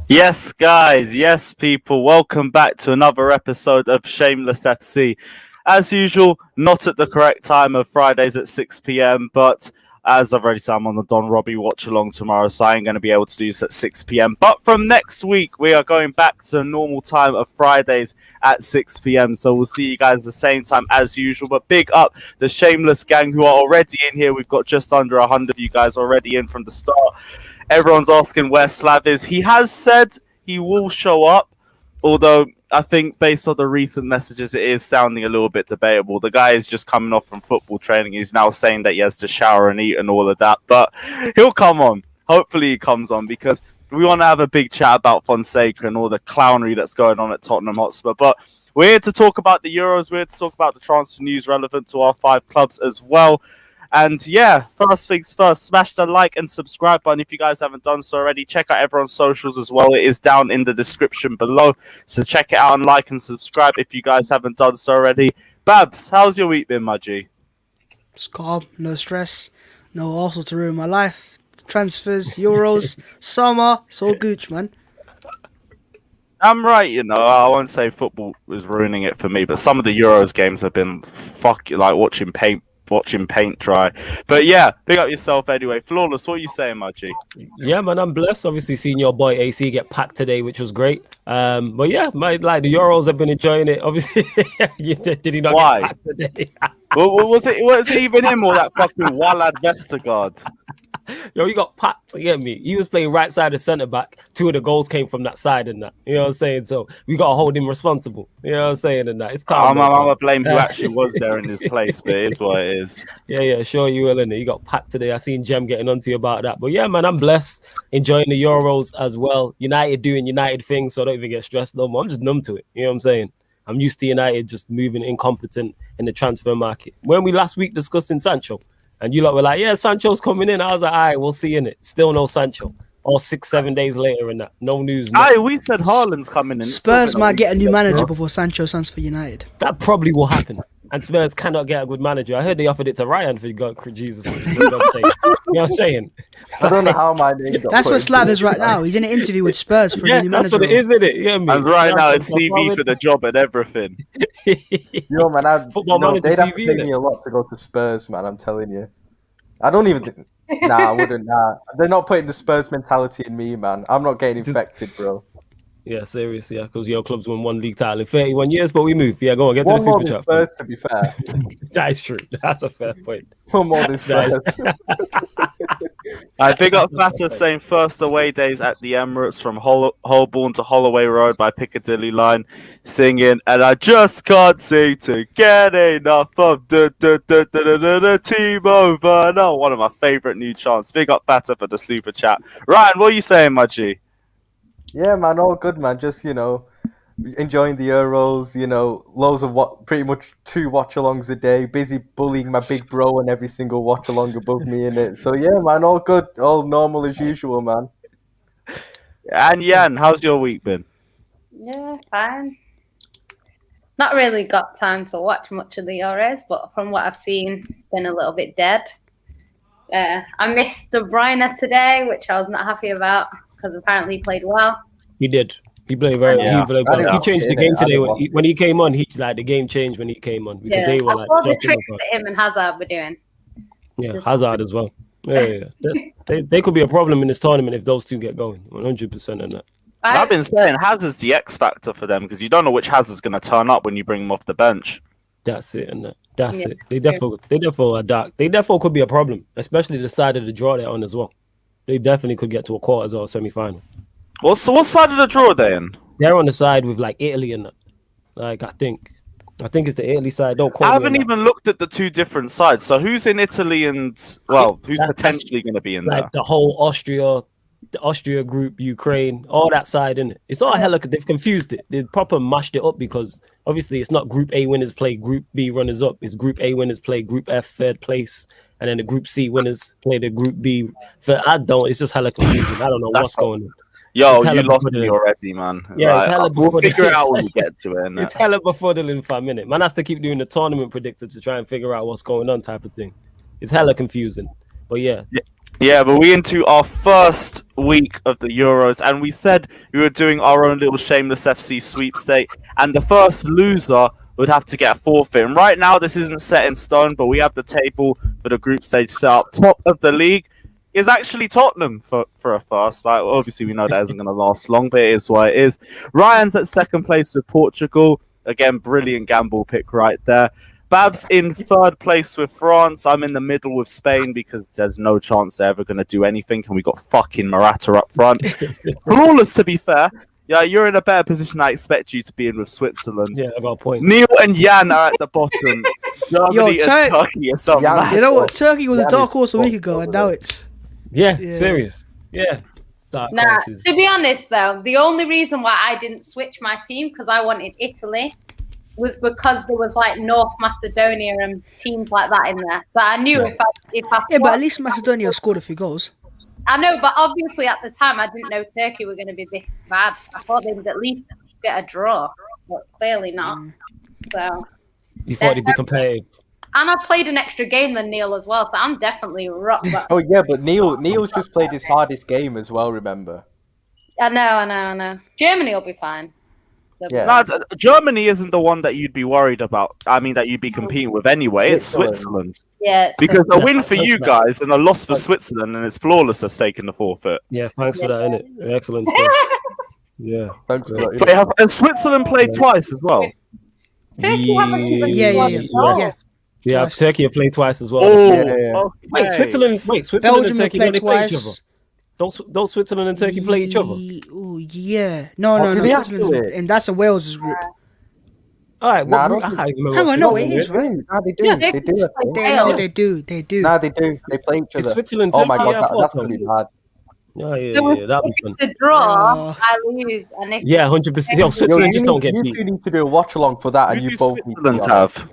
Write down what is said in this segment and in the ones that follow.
Yes, guys. Yes, people. Welcome back to another episode of Shameless FC. As usual, not at the correct time of Fridays at 6 p.m., but as I've already said, I'm on the Don Robbie watch along tomorrow, so I ain't going to be able to do this at 6 p.m. But from next week, we are going back to the normal time of Fridays at 6 p.m. So we'll see you guys the same time as usual. But big up the Shameless gang who are already in here. We've got just under 100 of you guys already in from the start. Everyone's asking where Slav is. He has said he will show up, although I think based on the recent messages, it is sounding a little bit debatable. The guy is just coming off from football training. He's now saying that he has to shower and eat and all of that, but he'll come on. Hopefully he comes on because we want to have a big chat about Fonseca and all the clownery that's going on at Tottenham Hotspur. But we're here to talk about the Euros. We're here to talk about the transfer news relevant to our 5 clubs as well. And yeah, first things first, smash the like and subscribe button if you guys haven't done so already. Check out everyone's socials as well. It is down in the description below. So check it out and like and subscribe if you guys haven't done so already. Babs, how's your week been, my G? It's calm, no stress, no Arsenal to ruin my life. Transfers, Euros, summer, it's all gooch, man. I'm right, I won't say football was ruining it for me, but some of the Euros games have been like watching paint dry. But yeah, big up yourself anyway. Flawless, what are you saying, my G? Yeah, man, I'm blessed. Obviously, seeing your boy AC get packed today, which was great. But yeah, like the Euros, have been enjoying it. Obviously, did he not Why? get packed today? Was it even him or that fucking Walad Vestergaard? Yo, he got packed. You get me? He was playing right side of centre back. 2 of the goals came from that side and that. You know what I'm saying? So we got to hold him responsible. You know what I'm saying? And that it's calm. I'm gonna blame who actually was there in his place, but it is what it is. Yeah, sure you will. And he got packed today. I seen Jem getting onto you about that. But yeah, man, I'm blessed, enjoying the Euros as well. United doing United things, so I don't even get stressed no more. I'm just numb to it. You know what I'm saying? I'm used to United just moving incompetent in the transfer market. When we last week discussing Sancho, and you lot were like, yeah, Sancho's coming in. I was like, all right, we'll see in it. Still no Sancho. All 6-7 days later and that. No news. Aye, we said Haaland's coming in. Spurs might get a new manager before Sancho signs for United. That probably will happen. And Spurs cannot get a good manager. I heard they offered it to Ryan for God, Jesus. You know what I'm saying? I don't know how my name got That's put what into Slav this. is right now. He's in an interview with Spurs for a new that's manager. what it is, isn't it? Yeah, me. And right now, it's CV for the job and everything. Yo, man, Football manager they'd have to CV, pay me a lot to go to Spurs, man. I'm telling you. I don't even. Nah, I wouldn't. Nah, they're not putting the Spurs mentality in me, man. I'm not getting infected, bro. Yeah, serious, yeah, because your club's won 1 league title in 31 years, but we move. Yeah, go on, get to One the more super than chat. Spurs, to be fair. That is true. That's a fair point. One more than Spurs. I big up Fata saying first away days at the Emirates from Holborn to Holloway Road by Piccadilly Line, singing, and I just can't seem to get enough of the team over. No, one of my favourite new chants. Big up Fata for the super chat. Ryan, what are you saying, my G? Yeah, man, all good, man. Just, enjoying the Euros, loads of pretty much 2 watch-alongs a day, busy bullying my big bro and every single watch-along above me in it. So, yeah, man, all good, all normal as usual, man. And Yan, how's your week been? Yeah, fine. Not really got time to watch much of the Euros, but from what I've seen, been a little bit dead. I missed De Bruyne today, which I was not happy about because apparently he played well. He did. He played very well. He changed the game today. When he came on, the game changed when he came on. Because they were I saw the tricks that him and Hazard were doing. Yeah, Hazard as well. Yeah. They could be a problem in this tournament if those two get going. 100% on that. I've been saying Hazard's the X factor for them because you don't know which Hazard's going to turn up when you bring him off the bench. That's it, and that's it. They definitely are dark. They definitely could be a problem, especially the side of the draw they're on as well. They definitely could get to a quarters or a semi-final. What side of the draw are they in? They're on the side with like Italy and that. Like I think it's the Italy side. Don't quote me. I haven't even looked at the 2 different sides. So who's in Italy and who's potentially going to be in there? The whole the Austria group, Ukraine, all that side in it. It's all hella. They've confused it. They proper mashed it up because obviously it's not Group A winners play Group B runners up. It's Group A winners play Group F 3rd place, and then the Group C winners play the Group B. It's just hella confusing. I don't know what's going on. Yo, you lost me already, man. Yeah, it's hella we'll figure it out when we get to it. It's hella befuddling for a minute. Man has to keep doing the tournament predictor to try and figure out what's going on type of thing. It's hella confusing. But yeah. Yeah, but we into our first week of the Euros, and we said we were doing our own little Shameless FC sweepstake, and the first loser would have to get a forfeit. And right now, this isn't set in stone, but we have the table for the group stage set up. Top of the league is actually Tottenham for a first. Like, obviously, we know that isn't going to last long, but it is what it is. Ryan's at second place with Portugal. Again, brilliant gamble pick right there. Babs in third place with France. I'm in the middle with Spain because there's no chance they're ever going to do anything. And we got fucking Morata up front. Flawless, to be fair. Yeah, you're in a better position I expect you to be in with Switzerland. Yeah, I got a point. Neil and Jan are at the bottom. Germany and Turkey or something. You know what? Turkey was a dark horse a week ago, and now it's... Yeah, serious. Yeah. Dark horses. To be honest, though, the only reason why I didn't switch my team, because I wanted Italy, was because there was like North Macedonia and teams like that in there. So I knew if I Yeah, but at least Macedonia scored a few goals. I know, but obviously at the time I didn't know Turkey were going to be this bad. I thought they would at least get a draw, but clearly not. So you thought he'd be competitive. And I played an extra game than Neil as well, so I'm definitely rock. Oh yeah, but Neil's just played his hardest game as well. Remember? I know. Germany will be fine. Yeah. No, Germany isn't the one that you'd be worried about. I mean, that you'd be competing with anyway. It's Switzerland. Yeah. Because a win for you guys and a loss for Switzerland, and it's Flawless that's taking the forfeit. Yeah, thanks for that, innit? Excellent stuff. Yeah. Thanks for that. And Switzerland played twice as well. Turkey haven't even Yeah, Turkey have played twice as well. Okay. Wait, Switzerland Belgium and Turkey played don't play each other? twice. Don't Switzerland and Turkey play each other? Oh yeah. No. do they have to? And that's a Wales group. All right, Nah, I can't even remember. Hang on, no, Switzerland it is, is. right? Nah, they do. Yeah, They do. They do. Nah, they do. They play each It's other. Switzerland, Oh my Turkey, god, I thought that's so. really bad. Yeah, So that'd be fun. if it's a draw, I lose. And if Yeah, 100%. Yo, Switzerland just don't get You beat. two need to do a watch along for that, and Who you do both need to Switzerland be on. have?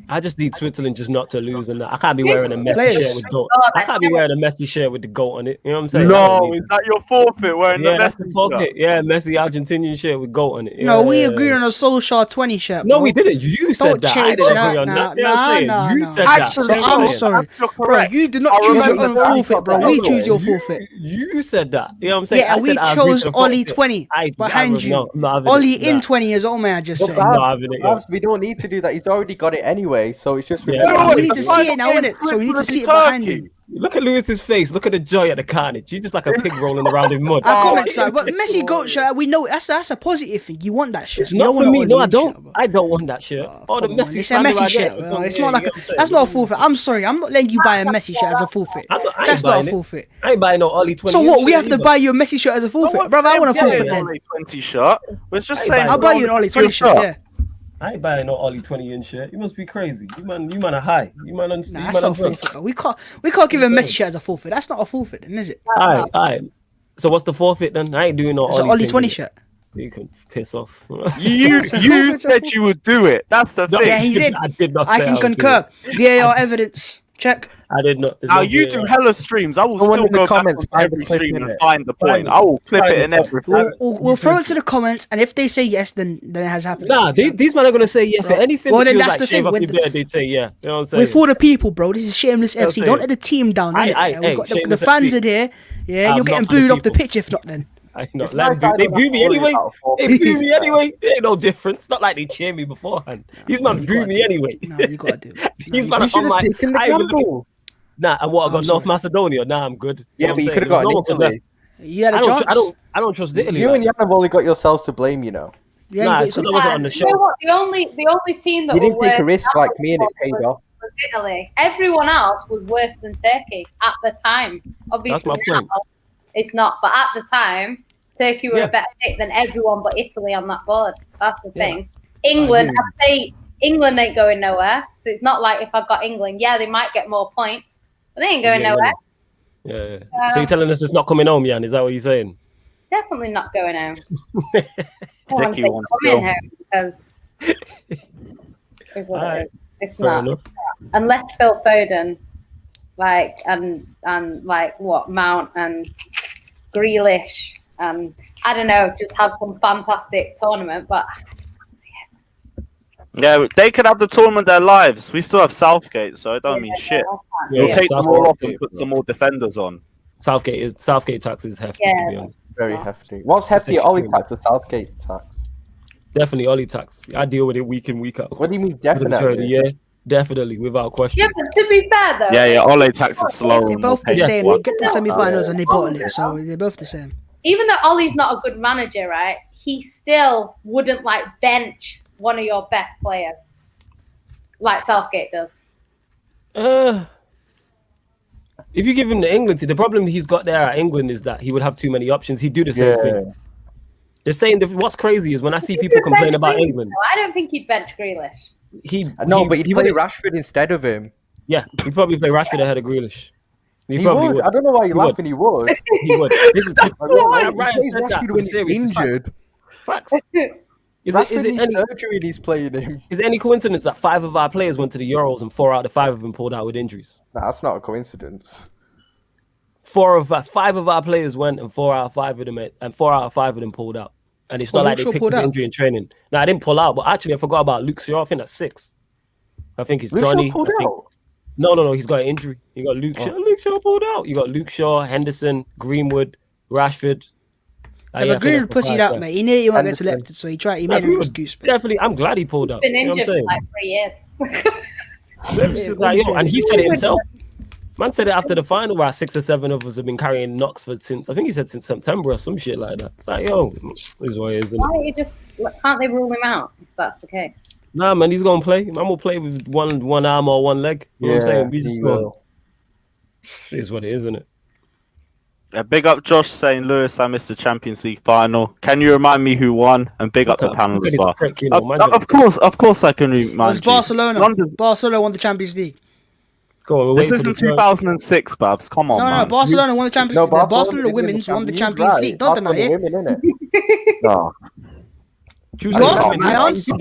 I just need Switzerland just not to lose, and I can't be wearing a Messi Players. shirt with goat. I can't be wearing a Messi shirt with the goat on it. You know what I'm saying? I No, don't need is that your forfeit wearing yeah, the that's the Messi forfeit. shirt? Yeah, Messi Argentinian shirt with goat on it. No, we Yeah. agreed on a Solskjaer 20 shirt. No, bro. we didn't. You said Don't that. I change didn't that. agree on Nah, that. You know what I'm saying? nah, You nah. said Actually, So that. I'm no, sorry. you're Bro, correct. you did not I choose your remember own that. forfeit, bro. I We know. choose your forfeit. You said that. You know what I'm saying? Yeah, and I we said I agree chose to the Ollie forfeit. 20 behind you. No, I'm not having Ollie it. in Nah. 20 years old, man, I just But said. not having it, Babs, we don't need to do that. He's already got it anyway, so it's just. Yeah. No, Yeah. we need to see it now, innit? So we need to see it behind him. Look at Lewis's face. Look at the joy at the carnage. You're just like a pig rolling around in mud. I comment, sir, but Messi goat shirt, we know that's a positive thing. You want that shirt. It's You not don't for want me. an No, Ollie I in don't. shirt, bro. I don't want that shirt. Oh, the Come on, Messi it's a standing Messi right there shirt. for Bro. some- It's yeah, not like you know what I'm saying? that's not a forfeit. I'm sorry, I'm not letting you buy a Messi shirt as a forfeit. I ain't That's not a buying it. forfeit. I ain't buying no Ollie 20. So what? We shirt have to either. buy you a Messi shirt as a forfeit, brother. I want a forfeit an then. Ollie 20 shirt. We're just I saying. ain't I'll buy you an Ollie 20 shirt. Yeah. I ain't buying no Ollie 20 in shirt. You must be crazy. You man are high. You man on. Nah, that's not a forfeit. Bro. We can't give a Messi shirt as a forfeit. That's not a forfeit, then, is it? Alright. So what's the forfeit then? I ain't doing no It's an Ollie Ollie 20 20 shirt. You can piss off. You said you would do it. That's the thing. Yeah, he did. I did not. I say can would do concur. it. VAR evidence. Check. I did not. There's Now no you VAR. do hella streams. I will Someone still in the go back comments, on find the every clip stream in and it. find the Find point. it. I will clip Find it it. in everything. We'll throw it to the comments, and if they say yes, then it has happened. Nah, these men are gonna say yeah for anything. Well, Well, then then that's like the shave thing, off when your the- beard, they'd say yeah. You know what I'm saying? We're for the people, bro. This is Shameless That's FC. it. Don't let the team down. Aye, innit? aye, Yeah, we've hey, got the Shameless fans FC. in here. Yeah, I'm you're getting not for the booed off the people. pitch if not. Then I know. It's Like, nice I they don't boo have me to worry anyway. about a They forfeit. boo me anyway. There ain't no difference. It's not like they cheer me beforehand. These man you boo gotta me do it. anyway. No, you gotta do it. These man You are should on have my. taken the I even look at- gamble. Nah, and what I got I'm North sorry. Macedonia. Nah, I'm good. Yeah, but you could have got Italy. You had a I chance. don't trust Italy. You like and Jan have only got yourselves to blame, you know. Yeah, Nah, you it's got- 'cause I wasn't on the You know show. what? The only team that You didn't were take a worse risk than like me and it paid was off. Italy. Everyone else was worse than Turkey at the time. Obviously, my now point. it's not, but at the time, Turkey were Yeah. a better pick than everyone but Italy on that board. That's the Yeah. thing. England, agree. I say England ain't going nowhere. So it's not like if I got England, yeah, they might get more points, but they ain't going Yeah, nowhere. Yeah. So you're telling us it's not coming home, Jan? Is that what you're saying? Definitely not going home. Sticky Someone one say still. coming home because it's what Alright. it is. It's Fair not. enough. Unless Phil Foden, like and like what Mount and Grealish and I don't know, just have some fantastic tournament. But Yeah, they could have the tournament of their lives. We still have Southgate, so it don't mean shit. Yeah, We'll take them all off and Southgate, put some more defenders on. Southgate tax is hefty, to be honest. Very hefty. What's hefty? Ollie tax or Southgate tax? Definitely Ollie tax. I deal with it week in, week out. What do you mean For the majority of the definitely? year. Definitely, without question. Yeah, but to be fair though, Yeah, Ole tax is slower. They're and both the more same. painful. They get the semi-finals and they bottle it, so they're both the same. even though Ollie's not a good manager, right? He still wouldn't like bench one of your best players like Southgate does. If you give him to England, the problem he's got there at England is that he would have too many options. He'd do the same thing. They're saying what's crazy is when I see people complain about England. I don't think he'd bench Grealish. But he'd play Rashford instead of him. Yeah, he'd probably play Rashford ahead of Grealish. He would. I don't know why you're laughing. He would. He would. This is why. Ryan said that. Rashford when he's injured. Facts. Rashford needs surgery and he's playing him. Is it any coincidence that 5 of our players went to the Euros and 4 out of 5 of them pulled out with injuries? Nah, that's not a coincidence. 5 of our players went and 4 out of 5 of them pulled out. And it's not like they picked up injury in training. No, I didn't pull out, but actually I forgot about Luke Shaw. I think that's 6. I think it's Johnny. Pulled out? No. He's got an injury. You got Luke Shaw. Luke Shaw pulled out. You got Luke Shaw, Henderson, Greenwood, Rashford. But Greenwood pussied out, mate. He knew he wouldn't get selected, so he made an excuse. Definitely, I'm glad he pulled out. Been injured for like 3 years. And he said it himself. Man said it after the final, where 6 or 7 of us have been carrying Knoxford since, I think he said since September or some shit like that. It's like, this is what it is, isn't it? Can't they rule him out if that's the case? Nah, man, he's gonna play. Man will play with one arm or one leg. You know what I'm saying? We just go. Is what it is, isn't it? Yeah, big up Josh saying, Lewis, I missed the Champions League final. Can you remind me who won? And big up the panel as well. Of course I can remind you. It was Barcelona. Barcelona won the Champions League. Go on, this isn't 2006, Babs. Come on, man. No, Barcelona won the Champions League. Barcelona women's won the Champions League. Don't deny it. No. I answered.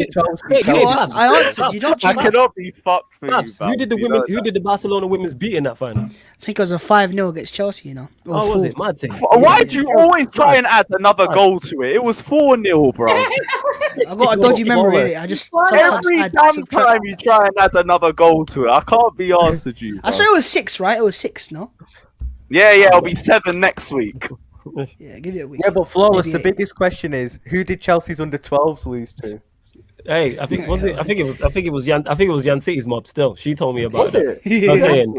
I answered. You don't. I cannot be fucked for Babs, you. Who did the women? Who did the Barcelona women's beat in that final? I think it was a 5-0 against Chelsea. You know. Oh, was it? Mad thing. Why do you always try and add another goal to it? It was 4-0, bro. I got a dodgy memory. I just every damn time you try and add another goal to it, I can't be arsed with you. I saw it was 6, right? It was 6, no? Yeah, it'll be 7 next week. Yeah, give it a week. Yeah, but Flawless, the biggest question is, who did Chelsea's under-12s lose to? Hey, I think it was Jan City's mob still. She told me about it. Was it?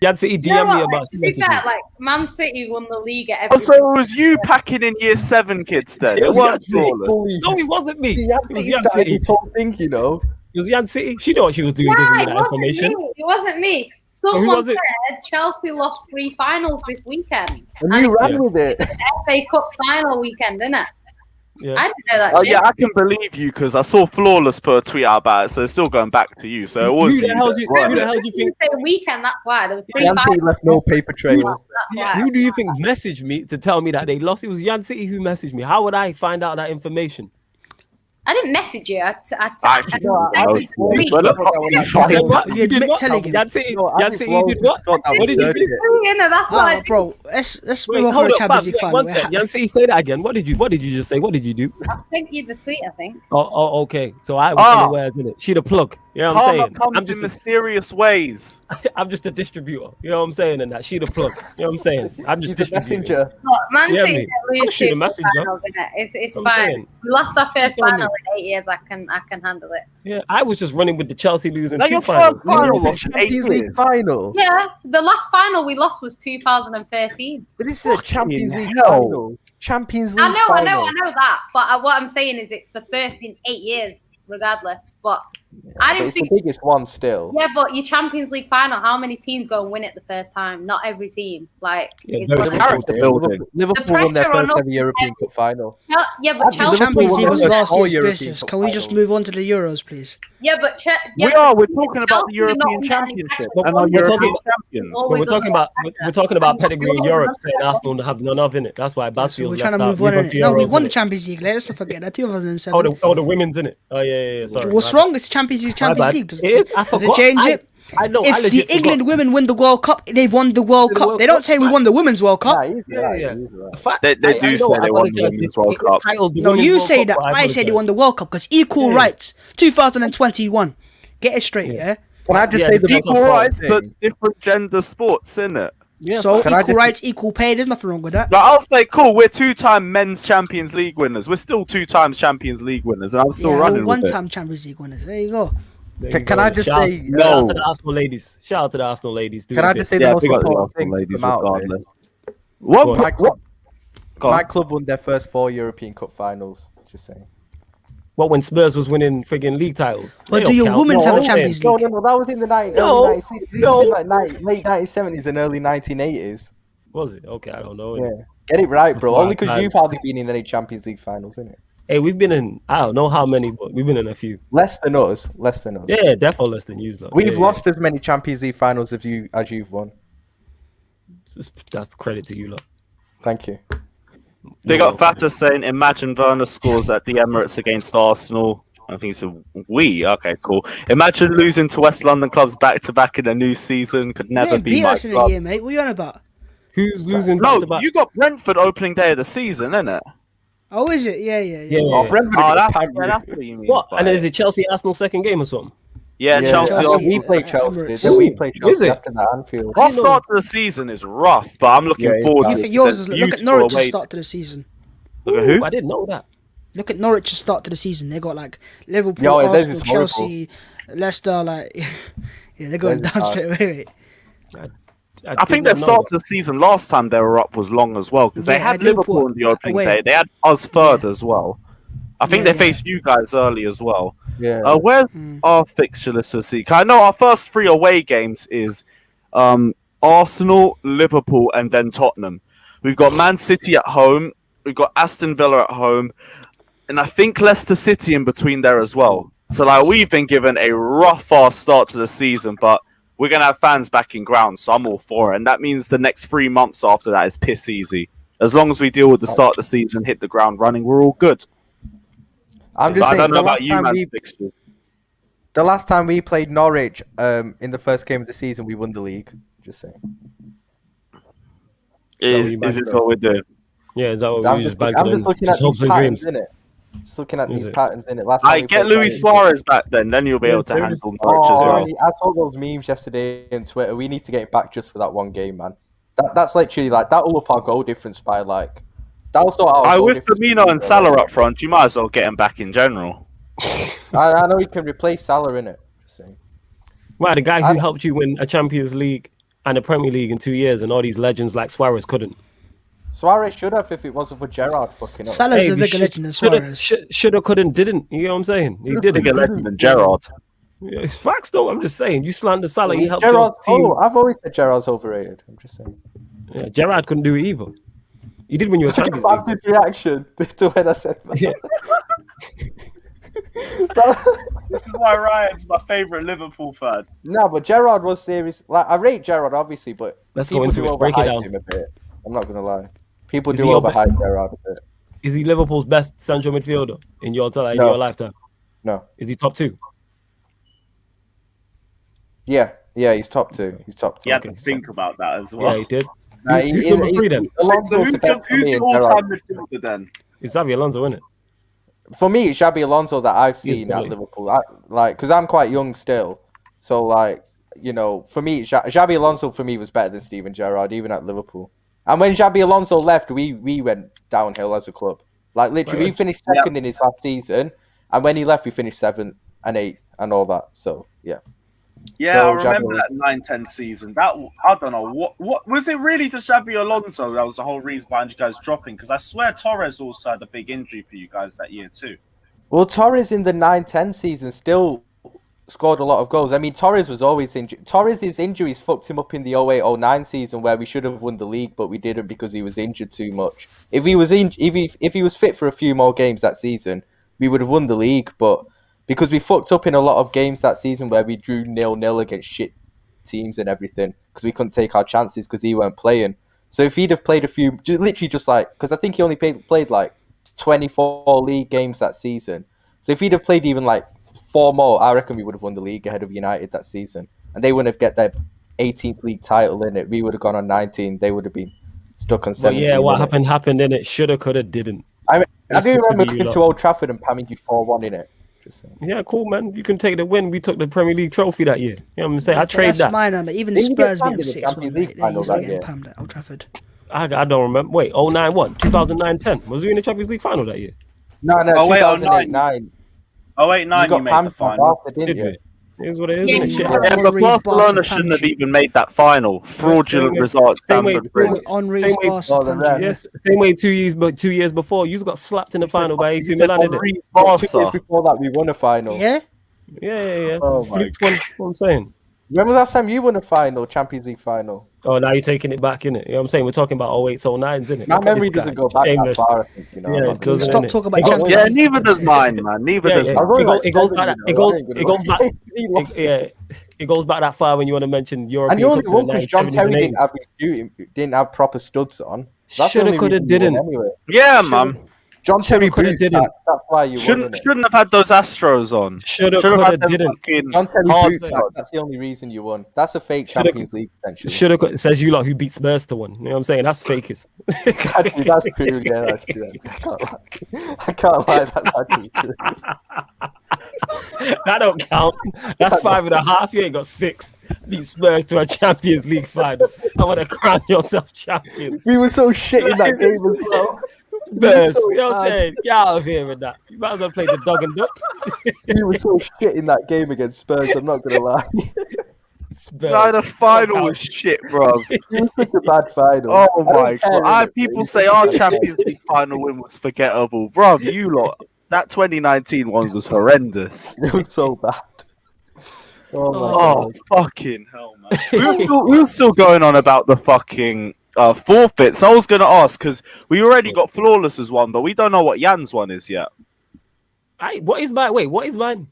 Jan City DM'd me about it. Like Man City won the league at every. So it was you packing in year 7 kids then? It wasn't Flawless. No, it wasn't me. It was Jan City. This whole thing, you know. It was Jan City. She knew what she was doing, giving me that information. It wasn't me. Someone said Chelsea lost 3 finals this weekend. And you ran with it. FA Cup final weekend, isn't it? Yeah. I didn't know that. Oh yeah, I can believe you because I saw Flawless put a tweet out about it, so it's still going back to you. So it was. Who the hell do you think? Say weekend. That's why there was 3 Jan City left no paper trail. Who do you think messaged me to tell me that they lost? It was Jan City who messaged me. How would I find out that information? I didn't message you. I You admit telling him. Jan City did what? What did you do? That's why, bro. Let's move on to the Champions League final. One second. Jan City, say that again. What did you just say? What did you do? I sent you the tweet, I think. Oh, okay. So I was unaware, isn't it? She the plug. You know what I'm saying? I'm just in mysterious ways. I'm just a distributor. You know what I'm saying? And that she the plug. You know what I'm saying? I'm just a messenger. Look, Man City lose the messenger. It's fine. We lost our first final in 8 years. I can handle it. Yeah, I was just running with the Chelsea losing. Your first final loss in 8 years. Final. Yeah, the last final we lost was 2013. But this is a Champions League final. Champions League I know that. But what I'm saying is it's the first in 8 years, regardless. But I didn't think it's the biggest one still. Yeah, but your Champions League final, how many teams go and win it the first time? Not every team. Like Liverpool won their first ever European Cup final. Yeah, but Chelsea Champions League was last year's business. Can we just move on to the Euros, please? Yeah, but we're talking about the European Championship and our European champions. We're talking about pedigree in Europe, saying Arsenal have none of in it. That's why Bastian's we're trying to move on. No, we won the Champions League. Let's not forget that 2007. Oh, the women's in it. Oh yeah. Sorry. What's wrong? It's Champions League. Does it change it? I know. If the England women win the World Cup, they've won the World Cup. They don't say we won the Women's World Cup. They do say they won the Women's World Cup. No, you say that. I say they won the World Cup because equal rights. 2021. Get it straight, yeah? Can I just say the equal rights, but different gender sports, innit? Yeah, So Can I equal just- rights, equal pay. There's nothing wrong with that. Like, I'll say, cool, we're 2-time men's Champions League winners. We're still 2 times Champions League winners, and I'm still Yeah, running with it. one-time Champions League winners. There you go. there you Can go. I just Shout say? Shout out to No. the Arsenal ladies. Shout out to the Arsenal ladies. Can I just say the Yeah, most big up the important Arsenal thing to ladies come out of this? regardless. What? My club, Go on. my club won their first 4 European Cup finals. Just saying. What, when Spurs was winning friggin' league titles? But They do don't your count. women's have a No, Champions man. League? No, that was in the early No, 1960s. This no. was in like late 1970s and early 1980s. Was it? Okay, I don't know. Yeah, get it right, bro. Before Only our because time. you've hardly been in any Champions League finals, innit? Hey, we've been in, I don't know how many, but we've been in a few. Less than us. Less than us. Yeah, definitely less than you. We've lost as many Champions League finals as you've won. That's credit to you, lot. Thank you. They got Fata saying, imagine Werner scores at the Emirates against Arsenal. I think it's a we. Okay, cool. Imagine losing to West London clubs back-to-back in a new season. Could never Yeah, be beat my us in a club. year, mate. What are you on about? Who's losing No, back-to-back? you got Brentford opening day of the season, innit? Oh, is it? Yeah. Yeah. Oh, Brentford Oh, are that's, gonna yeah, that's what you mean. What? by And then it. is it Chelsea Arsenal second game or something? Yeah, Chelsea. Chelsea. are- We play Chelsea. Emirates. Then we play Is Chelsea it? after that Anfield. Our start to the season is rough, but I'm looking Yeah, it's forward bad. to You it. think yours There's is look at beautiful Norwich's away- start to the season. Look at who? I didn't know that. Look at Norwich's start to the season. They got like Liverpool, Yo, theirs Arsenal, is horrible. Chelsea, Leicester. Like, yeah, they're going Theirs is down hard. straight away. I think their start to the season last time they were up was long as well because they Yeah, had Liverpool Liverpool on the opening away. day. They had us third Yeah. as well. I think Yeah, they faced you guys early as well. Yeah. Where's our fixture list for see? 'Cause I know our first 3 away games is Arsenal, Liverpool, and then Tottenham. We've got Man City at home. We've got Aston Villa at home, and I think Leicester City in between there as well. So like we've been given a rough fast start to the season, but we're gonna have fans back in ground, so I'm all for it. And that means the next 3 months after that is piss easy. As long as we deal with the start of the season, hit the ground running, we're all good. I'm But just I saying, don't know the about last you, time man's we fixtures. the last time we played Norwich in the first game of the season, we won the league. Just saying. Is you this imagine? what we're doing? Yeah, is that what I'm we just, just banking I'm just on? looking Just at hopes these and dreams. patterns, innit? Just looking at Is these it? patterns, innit? Last time I we get played Luis Norwich- Suarez back then you'll be able to there handle is- Norwich as well. I saw those memes yesterday on Twitter. We need to get it back just for that one game, man. That's literally like that'll up our goal difference by like that'll sort out. our goal With difference Firmino and by, Salah like- up front, you might as well get him back in general. I know he can replace Salah in it. Just saying. Wow, the guy who I- helped you win a Champions League and a Premier League in 2 years, and all these legends like Suarez couldn't. Suarez should have if it wasn't for Gerrard fucking up. Salah's a we bigger legend than Suarez. Shoulda, couldn't, didn't. You know what I'm saying? He didn't. Bigger legend than Gerrard. Yeah, it's facts though. I'm just saying. You slander Salah, he helped Gerrard, your team. I've always said Gerrard's overrated. I'm just saying. Yeah, Gerrard couldn't do it either. He did win your Champions Look League. at his reaction to when I said that. Yeah. This is why Ryan's my favourite Liverpool fan. No, but Gerrard was serious. Like I rate Gerrard obviously, but Let's go people into do it. Break it overhype down. him a bit. I'm not gonna lie. People Is do he your overhype Gerrard a bit. Is he Liverpool's best central midfielder in your in No. your lifetime? No. Is he top 2? Yeah, he's top 2. He's top 2. You had to think about that as Yeah, well. he did. Nah, Who's number 3 then? Alonso's So the who's best for who's me your and all-time Gerrard. midfielder then? It's Xavi Alonso, isn't it? For me, it's Xabi Alonso that I've He is seen at brilliant. Liverpool. Because I'm quite young still. So, like, you know, for me, Xabi Alonso for me was better than Steven Gerrard, even at Liverpool. And when Xabi Alonso left, we went downhill as a club. Like, literally, we Right. finished second in his last season. And when he left, we finished 7th and 8th and all that. So, yeah. Yeah, So, I remember Xabi- that 9-10 season. That I don't know what was it really just Xabi Alonso that was the whole reason behind you guys dropping? Because I swear Torres also had a big injury for you guys that year too. Well, Torres in the 9-10 season still scored a lot of goals. I mean, Torres was always injured. Torres' injuries fucked him up in the 08-09 season where we should have won the league, but we didn't because he was injured too much. If he was if he was fit for a few more games that season, we would have won the league. But because we fucked up in a lot of games that season where we drew 0-0 against shit teams and everything because we couldn't take our chances because he weren't playing. So if he'd have played a few, literally just like, because I think he only played like 24 league games that season. So if he'd have played even like 4 more, I reckon we would have won the league ahead of United that season. And they wouldn't have get their 18th league title in it. We would have gone on 19. They would have been stuck on But 17. yeah, what innit? happened in it. Shoulda, coulda, didn't. I It's do supposed to remember be you going lot. to Old Trafford and pamming you 4-1 in it. Just saying. Yeah, cool, man. You can take the win. We took the Premier League trophy that year. You know what I'm saying? I trade That's that. minor, but even Didn't you get Spurs beat pammed them in the 6-1. Champions League They final used to that get year? pammed at Old Trafford. I don't remember. Wait, 09 what? 2009-10. Was we in the Champions League final that year? No, Oh, wait, 2008-9. Oh, wait, You 9 you got made pammed the from final. Barca, didn't Did you? we? It is what it is, Yeah, isn't it? Shit yeah. happens. Yeah, but Henry's Barcelona Barca shouldn't have pammed you. even made that final. Fraudulent way- result, same way- Stamford same Bridge. way- Henry's way- Barca Oh, the pammed ref. you. Yes, same way 2 years before. You got slapped in the final by AC Milan, didn't it? Henry's But 2 Barca. years before that, we won a final. Yeah? Yeah. Oh, Fluked one. What I'm saying. When was the last time you won a final, Champions League final? Oh, now you're taking it back, innit? You know what I'm saying? We're talking about 08s, 09s, innit? My Look at memory this guy. doesn't go back Shameless. that far, I think, you know. Yeah, I'm it not doesn't, gonna- Stop innit? talking about It go- Champions Yeah, League. neither does mine, man. Neither Yeah, does yeah. mine. I was only It go- like it goes 7, back- you know, it goes- I ain't gonna it goes lie. back- He lost. It goes back that far when you want to mention European And you only cups in won the because John 1970s Terry and didn't 80s. didn't have proper studs on. That's the Shoulda, only coulda, reason you won didn't. anyway. Yeah, Shoulda- man. John Terry coulda, boots didn't. that's why you won, Shouldn't innit? have had those Astros on. Shoulda, Should have coulda, had them didn't. fucking John Terry hard boots on. that's the only reason you won. That's a fake Shoulda- Champions League, essentially. Shoulda, coulda. It says you lot who beat Spurs to one. You know what I'm saying? That's fakest. Actually, that's true, yeah, that's true. I can't lie, that's actually true. That don't count. That's 5.5. You ain't got 6. Beat Spurs to a Champions League final. I want to crown yourself champions. We were so shit in that game as well. Spurs. so You know what I'm bad. saying? Get out of here with that. You might as well play the dog and duck. We were so shit in that game against Spurs, I'm not going to lie. Spurs. No, the final was shit, bro. It was such a bad final. Oh I don't my care, god! innit? People say our Champions League final win was forgettable, bro. You lot, that 2019 one was horrendous. It was so bad. Oh my Oh god. fucking hell, man! we were still going on about the fucking forfeits. I was gonna ask because we already got flawless as one, but we don't know what Jan's one is yet. What is mine? Wait, what is mine?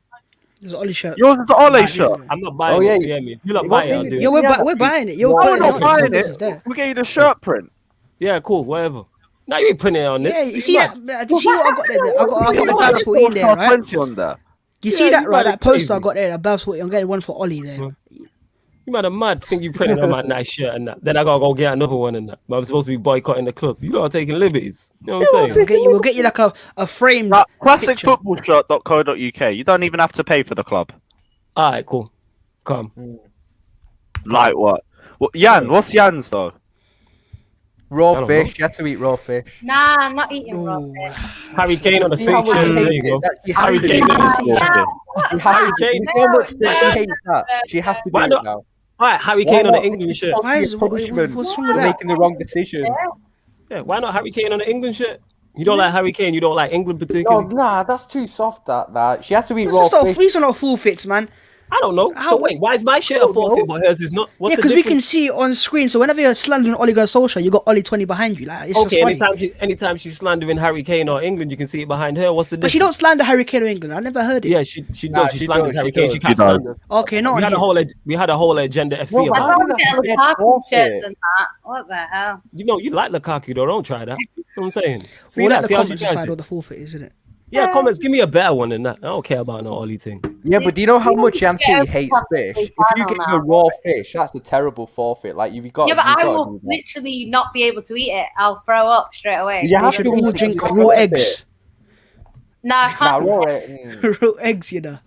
There's an Ollie shirt. Yours is the Ole shirt. I'm not buying Oh, it. yeah. You hear me? You lot What buy it, I'll thing- do Yeah, it. we're buying it. You're No, No, putting we're it not on. buying This is it. there. We get you the shirt print. Yeah, cool, whatever. Now you ain't printing it on this. Yeah, you see that? You see what I got there? I got the Babs 14 there, right? 20 on there. You see Yeah, that, you right? might That be poster I crazy. got there, that Babs 14. I'm getting one for Ollie there. You might have mad think you printed on my nice shirt and that. Then I gotta go get another one and that. But I'm supposed to be boycotting the club. You lot are taking liberties. You know what I'm saying? We'll get you like a framed picture. Classicfootballshirt.co.uk. You don't even have to pay for the club. All right, cool. Come. Like what? Jan, what's Jan's though? I Raw don't fish. You have to eat raw fish. Nah, I'm not eating raw Ooh. fish. Harry Kane on the See how same much shirt. she There hates you go. it? That she Harry has to Kane do on it. the same Yeah, shirt. She has Harry to do Kane. it. So much that she No. hates that. She has to do Why it not? now. All right, Harry Why Kane on the not? England It's shirt. supposed Why to be is a punishment what's wrong for with that? making the wrong decision. Yeah, why not Harry Kane on the England shirt? You don't like Harry Kane. You don't like England No, particularly. nah, that's too soft. That she has to eat This raw is not, fish. these are not forfeits, man. I don't know. How- So wait, why is my shirt a forfeit but hers is not? What's Yeah, the because we can difference? see it on screen. So whenever you're slandering Ole Gunnar Solskjaer, you got Ollie 20 behind you. Like, it's Okay, just funny. anytime she's slandering Harry Kane or England, you can see it behind her. What's the difference? But she don't slander Harry Kane or England. I never heard it. Yeah, she Nah, does. She she slanders does, Harry she Kane. does. She can't She does. slander. Okay, not We on had a here. whole agenda FC Well, I about why it. don't not get get Lukaku forfeit? shirts and that. What the hell? You know, you like Lukaku though. Don't try that. You know what I'm saying? See We'll that? let the See how she comments tries decide it? what the forfeit is, isn't it? Yeah, comments. Give me a better one than that. I don't care about no Ollie thing. Yeah, but do you know how much Yeah, City hates probably fish? If you final get now. a raw fish, that's a terrible forfeit. Like you've got. Yeah, but you've I got to will do that. literally not be able to eat it. I'll throw up straight away. You have We should to all eat drink it. raw eggs. Nah, I Nah, can't. raw Raw eggs, you know.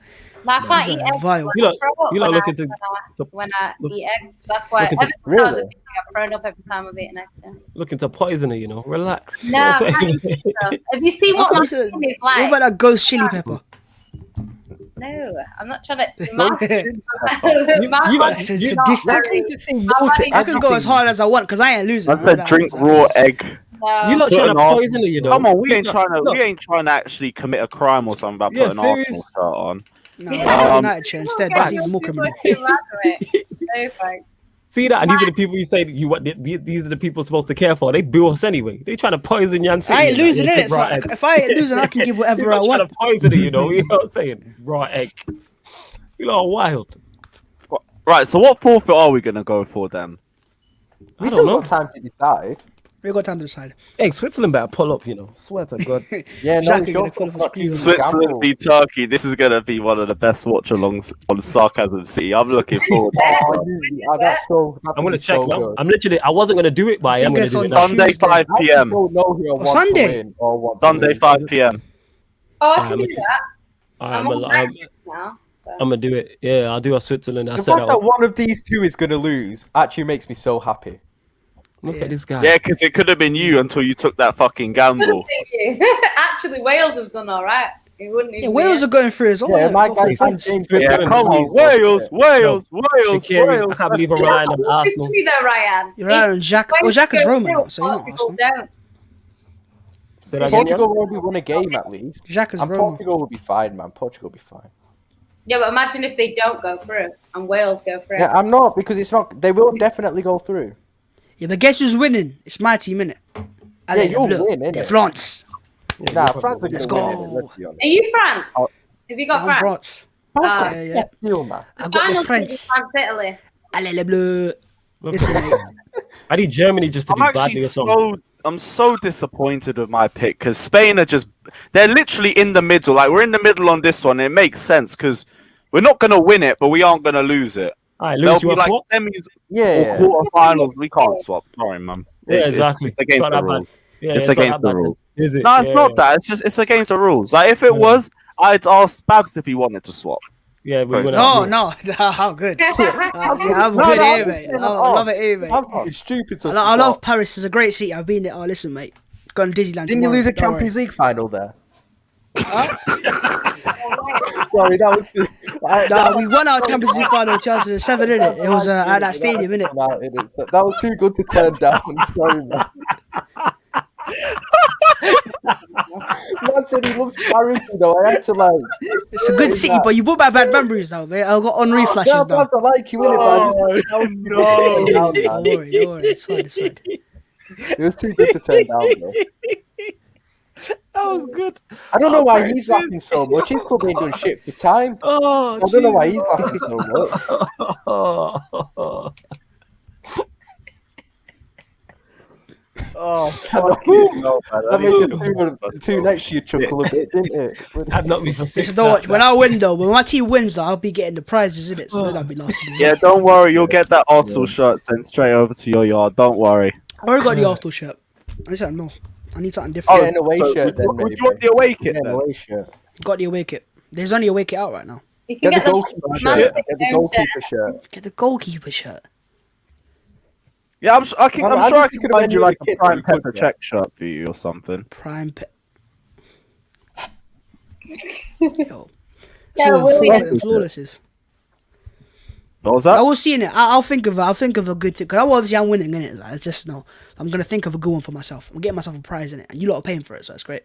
Nah, I can't These eat are eggs. vile. You lot- throw up you lot when looking I- to- when I look- eat eggs. That's why looking every to- time I was a Really? baby, I've thrown up every time I've eaten eggs. Yeah. Looking to poison her, you know. Relax. You No, know what I'm I saying? can't eat stuff. Have you seen I what thought my we said- skin is What like? about that ghost chili pepper? No, I'm not trying to. You- My you body might- is It's you- not sadistic. Why very- can't you just say no My to body- I can go as everything? hard as I want because I ain't losing. I said drink raw egg. No. You lot trying to Putting off- poison her, you know. Come on, we These ain't are- trying to. look, We ain't trying to actually commit a crime or something by Yeah, putting Arsenal serious. shirt on. No, Yeah. United chair instead. That's even more criminal. No thanks. See that? And these are the people you say that you what? These are the people supposed to care for. They boo us anyway. They trying to poison Jan City. I ain't losing in it. So if I ain't losing, I can give whatever I Trying want. to poison it, you know. You know what I'm saying? Raw egg. You know, wild. Right. So what forfeit are we gonna go for then? We I still don't know. got time to decide. We got time to decide. Hey, Switzerland better pull up, you know. Swear to God. Yeah, no, Jack it's are your gonna pull fault off for not his choosing Switzerland Gamble. v Turkey. This is gonna be one of the best watch-alongs on Sarcasm City. I'm looking forward to Oh, it. that's so. I'm gonna check so now. good. I'm literally. I wasn't gonna do it, but I am gonna guess do on it now. Sunday Tuesday. 5 I p.m. don't know who I want Sunday? to win or want to Sunday lose. 5 p.m. Oh, I Yeah, can do I'm that. I'm on my list now. So. I'm gonna do it. Yeah, I'll do a Switzerland. I The said fact that that. one of these two is going to lose actually makes me so happy. Look at this guy. Yeah, because it could have been you until you took that fucking gamble. Actually, Wales have done all right. It wouldn't even Wales are going through as well. Yeah, my guy, Switzerland. Yeah, come on, Wales. Shaqiri, I can't believe I'm relying on Arsenal. You know, Ryan. You're right on Jack. Well, Jack is Roman, now, so he's not Portugal Arsenal. don't. Say that again, Portugal already won a game at least. Jack is And Roman. Portugal will be fine, man. Portugal will be fine. Yeah, but imagine if they don't go through and Wales go through. Yeah, I'm not because it's not. They will definitely go through. Yeah, but guess who's winning? It's my team, innit? Yeah, you'll win, innit? They're France. Nah, France are Let's going to go. win it, let's be honest. Are you France? Oh. Have you got I'm France? France. France got yeah, a yeah. best deal, man. I've got the Finals will be French. France, Italy. Allez les bleus. I need Germany just to I'm do badly actually or something. I'm so disappointed with my pick because Spain are they're literally in the middle. Like we're in the middle on this one. It makes sense because we're not gonna win it, but we aren't gonna lose it. All right, There'll Lewis, you be want like swap? semis Yeah. or quarterfinals. We can't swap. Sorry, man. Yeah, It's- exactly. It's against It's the not that bad. rules. Yeah, It's not against that the bad, rules. is it? No, it's Yeah, not yeah. that. It's against the rules. Like if it was, I'd ask Babs if he wanted to swap. Yeah, we wouldn't No, have no. How good. Yeah, I'm No, good no, here, I'm mate. just I love it here, mate. I'm not stupid to I love swap. Paris. It's a great city. I've been there. Oh, listen, mate. Gone to Disneyland. Didn't you lose a Champions League final there? Sorry, that was. No, we won our Champions League final in 2007, innit? It was at that stadium, innit? That was too good to turn down. I'm sorry, man. Man said he loves Paris, you know. I had to like. It's a good city, but you brought back bad memories now, mate. I've got Henri flashes Yeah, now. I like you in it, man. Don't worry, don't worry. It's fine, it's fine. It was too good to turn down, bro. That was good. I don't know why he's laughing so much. His club ain't doing shit for time. Oh, I don't know why he's laughing so much. Oh, Oh, That made the two next to you chuckle a bit, didn't it? I'd not be for six. Listen, don't watch. When I win, though, when my team wins, though, I'll be getting the prizes, innit? So then I'll be laughing. Yeah, don't worry. You'll get that Arsenal shirt sent straight over to your yard. Don't worry. I already got the Arsenal shirt. I need something more. I need something different. Get an away shirt then, Would you want the away kit Get an then? away shirt. Got the away kit. There's only a away kit out right now. You can Get the the goalkeeper Man shirt. City Get the home goalkeeper shirt. Get the goalkeeper shirt. Yeah, I'm I sure I can think find you like a kit prime that you could pepper get. check shirt for you or something. Prime pet. Yo. Yeah, William. Flawless is. What was I that? was seeing it. I'll think of a good thing. Because obviously I'm winning, innit? Like, it's just, no. I'm going to think of a good one for myself. I'm getting myself a prize in it. And you lot are paying for it, so that's great.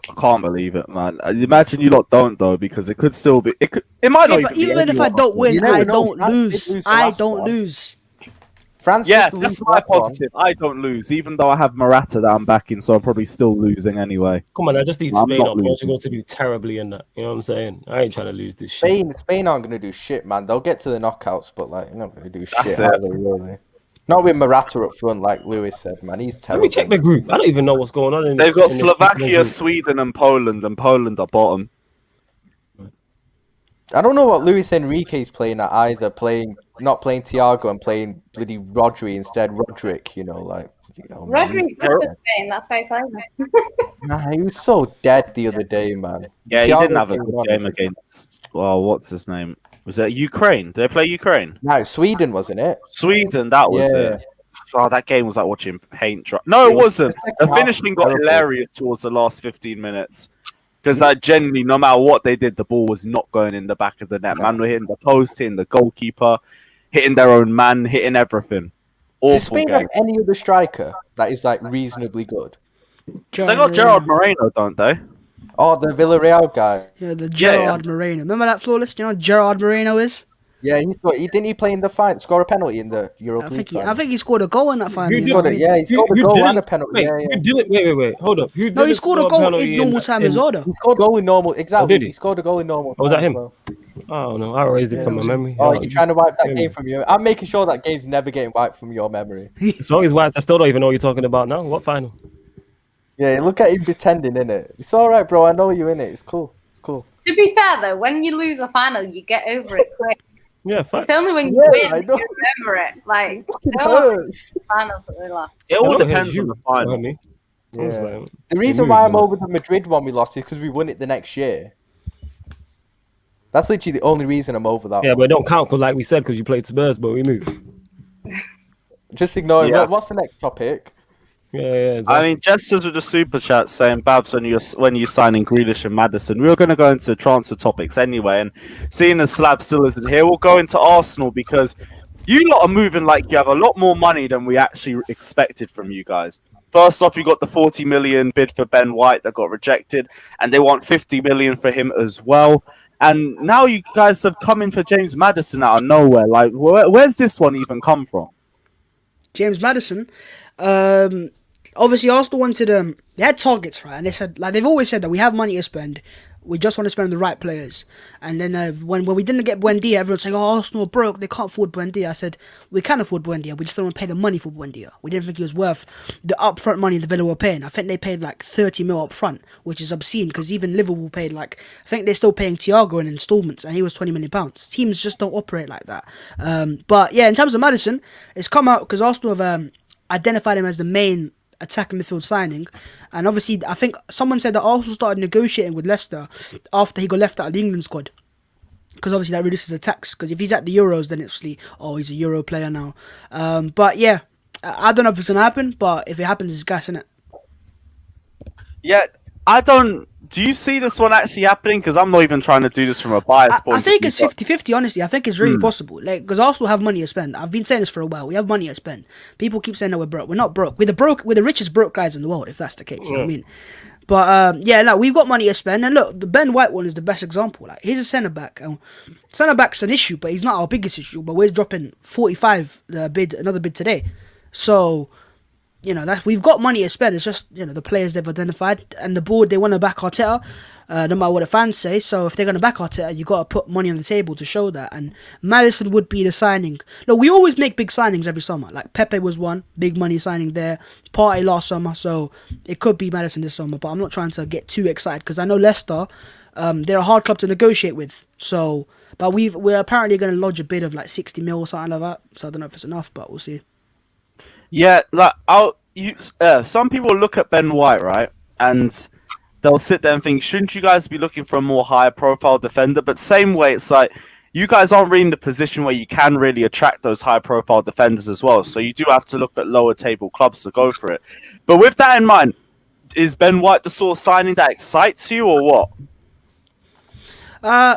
I can't believe it, man. Imagine you lot don't though, because it could still be. It might not Yeah, but even. even be if I don't win, You never I know. don't France did lose. lose the I last don't one. lose. France Yeah, did that's lose my that one. positive. I don't lose, even though I have Morata that I'm backing, so I'm probably still losing anyway. Come on, I just need I'm Spain not or losing. Portugal to do terribly in that. You know what I'm saying? I ain't trying to lose this shit. Spain aren't going to do shit, man. They'll get to the knockouts, but like, they're not going to do That's shit it. either, really. Not with Morata up front, like Lewis said, man. He's Let terrible. me check the group. I don't even know what's going on in They've this. got in this Slovakia, group. Sweden, and Poland are bottom. I don't know what Luis Enrique's playing at either. Not playing Thiago and playing bloody Rodri instead. Roderick, you know, like. Man, Rodri's he's good dead. for Spain. That's why I played him. Nah, he was so dead the other day, man. Yeah, he Thiago didn't have a came good on. game against. Well, what's his name? Was it Ukraine? Did they play Ukraine? No, Sweden, wasn't it? Sweden, that was Yeah. it. Oh, that game was like watching paint dry. No, it wasn't. The second The half finishing was got terrible. hilarious towards the last 15 minutes. Because genuinely, no matter what they did, the ball was not going in the back of the net. Man were hitting the post, hitting the goalkeeper, hitting their own man, hitting everything. Does Awful Spain game. have any other striker that is like reasonably good? They got Gerard Moreno, don't they? Oh, the Villarreal guy. Yeah, the Gerard Moreno. Remember that flawless? You know what Gerard Moreno is? Yeah, didn't he play in the final? Score a penalty in the Europa League final? I think he scored a goal in that final. Who you did know what I it? mean? Yeah, he scored a Who goal didn't- and a penalty. Wait, Yeah, yeah. who didn't? Wait. Hold up. Who No, he didn't scored a score goal penalty in normal time as well, though. He scored a goal in normal. Exactly. did he? He scored a goal in normal. Oh, was that time as him? well. Oh no, I raised it from my memory. Oh, you're trying to wipe that Yeah. game from you. I'm making sure that game's never getting wiped from your memory. As long as white, I still don't even know what you're talking about now. What final? Yeah, look at him pretending, innit? It's all right, bro. I know you in it. It's cool. It's cool. To be fair, though, when you lose a final, you get over it quick. Yeah, facts. It's only when you Yeah, I win know. you remember it. Like, It no one hurts. finals that they lost. It I all don't hear depends you, on the you know final. what I mean? I was Yeah. like, The reason moved, why I'm man. over the Madrid one we lost is because we won it the next year. That's literally the only reason I'm over that. Yeah, one. but it don't count because, like we said, because you played Spurs, but we move. Just ignore it. Yeah. What's the next topic? Yeah, exactly. I mean, jesters with the super chat saying, Babs, when you signing Grealish and Maddison, we were going to go into transfer topics anyway. And seeing as Slav still isn't here, we'll go into Arsenal because you lot are moving like you have a lot more money than we actually expected from you guys. First off, you got the 40 million bid for Ben White that got rejected, and they want 50 million for him as well. And now you guys have come in for James Maddison out of nowhere. Like, where's this one even come from? James Maddison. Obviously, Arsenal wanted they had targets, right? And they said, like they've always said, that we have money to spend. We just want to spend on the right players. And then when we didn't get Buendia, everyone's saying, "Oh, Arsenal are broke. They can't afford Buendia." I said, "We can afford Buendia. We just don't want to pay the money for Buendia. We didn't think he was worth the upfront money the Villa were paying. I think they paid like 30 mil up front, which is obscene because even Liverpool paid like, I think they're still paying Thiago in installments, and he was 20 million pounds. Teams just don't operate like that. But yeah, in terms of Maddison, it's come out because Arsenal have identified him as the main attacking midfield signing, and obviously I think someone said that Arsenal started negotiating with Leicester after he got left out of the England squad, because obviously that reduces the tax, because if he's at the Euros then it's obviously, oh, he's a Euro player now. But yeah, I don't know if it's gonna happen, but if it happens, it's gas, innit? Yeah, do you see this one actually happening? Because I'm not even trying to do this from a bias point I think of it's view, 50-50, honestly. I think it's really possible. Like, because Arsenal have money to spend. I've been saying this for a while. We have money to spend. People keep saying that we're broke. We're not broke. We're the richest broke guys in the world, if that's the case. You know what I mean? But yeah, like, we've got money to spend. And look, the Ben White one is the best example. Like, he's a centre back. Centre back's an issue, but he's not our biggest issue. But we're dropping 45 another bid today. So, you know, we've got money to spend. It's just, you know, the players they've identified and the board, they want to back Arteta, no matter what the fans say. So if they're going to back Arteta, you got to put money on the table to show that. And Maddison would be the signing. Look, we always make big signings every summer. Like Pepe was one big money signing there. Partey last summer, so it could be Maddison this summer. But I'm not trying to get too excited because I know Leicester, they're a hard club to negotiate with. So, but we're apparently going to lodge a bid of like 60 mil or something like that. So I don't know if it's enough, but we'll see. Yeah, like some people look at Ben White, right, and they'll sit there and think, shouldn't you guys be looking for a more higher profile defender? But same way, it's like you guys aren't really in the position where you can really attract those high profile defenders as well. So you do have to look at lower table clubs to go for it. But with that in mind, is Ben White the sort of signing that excites you or what?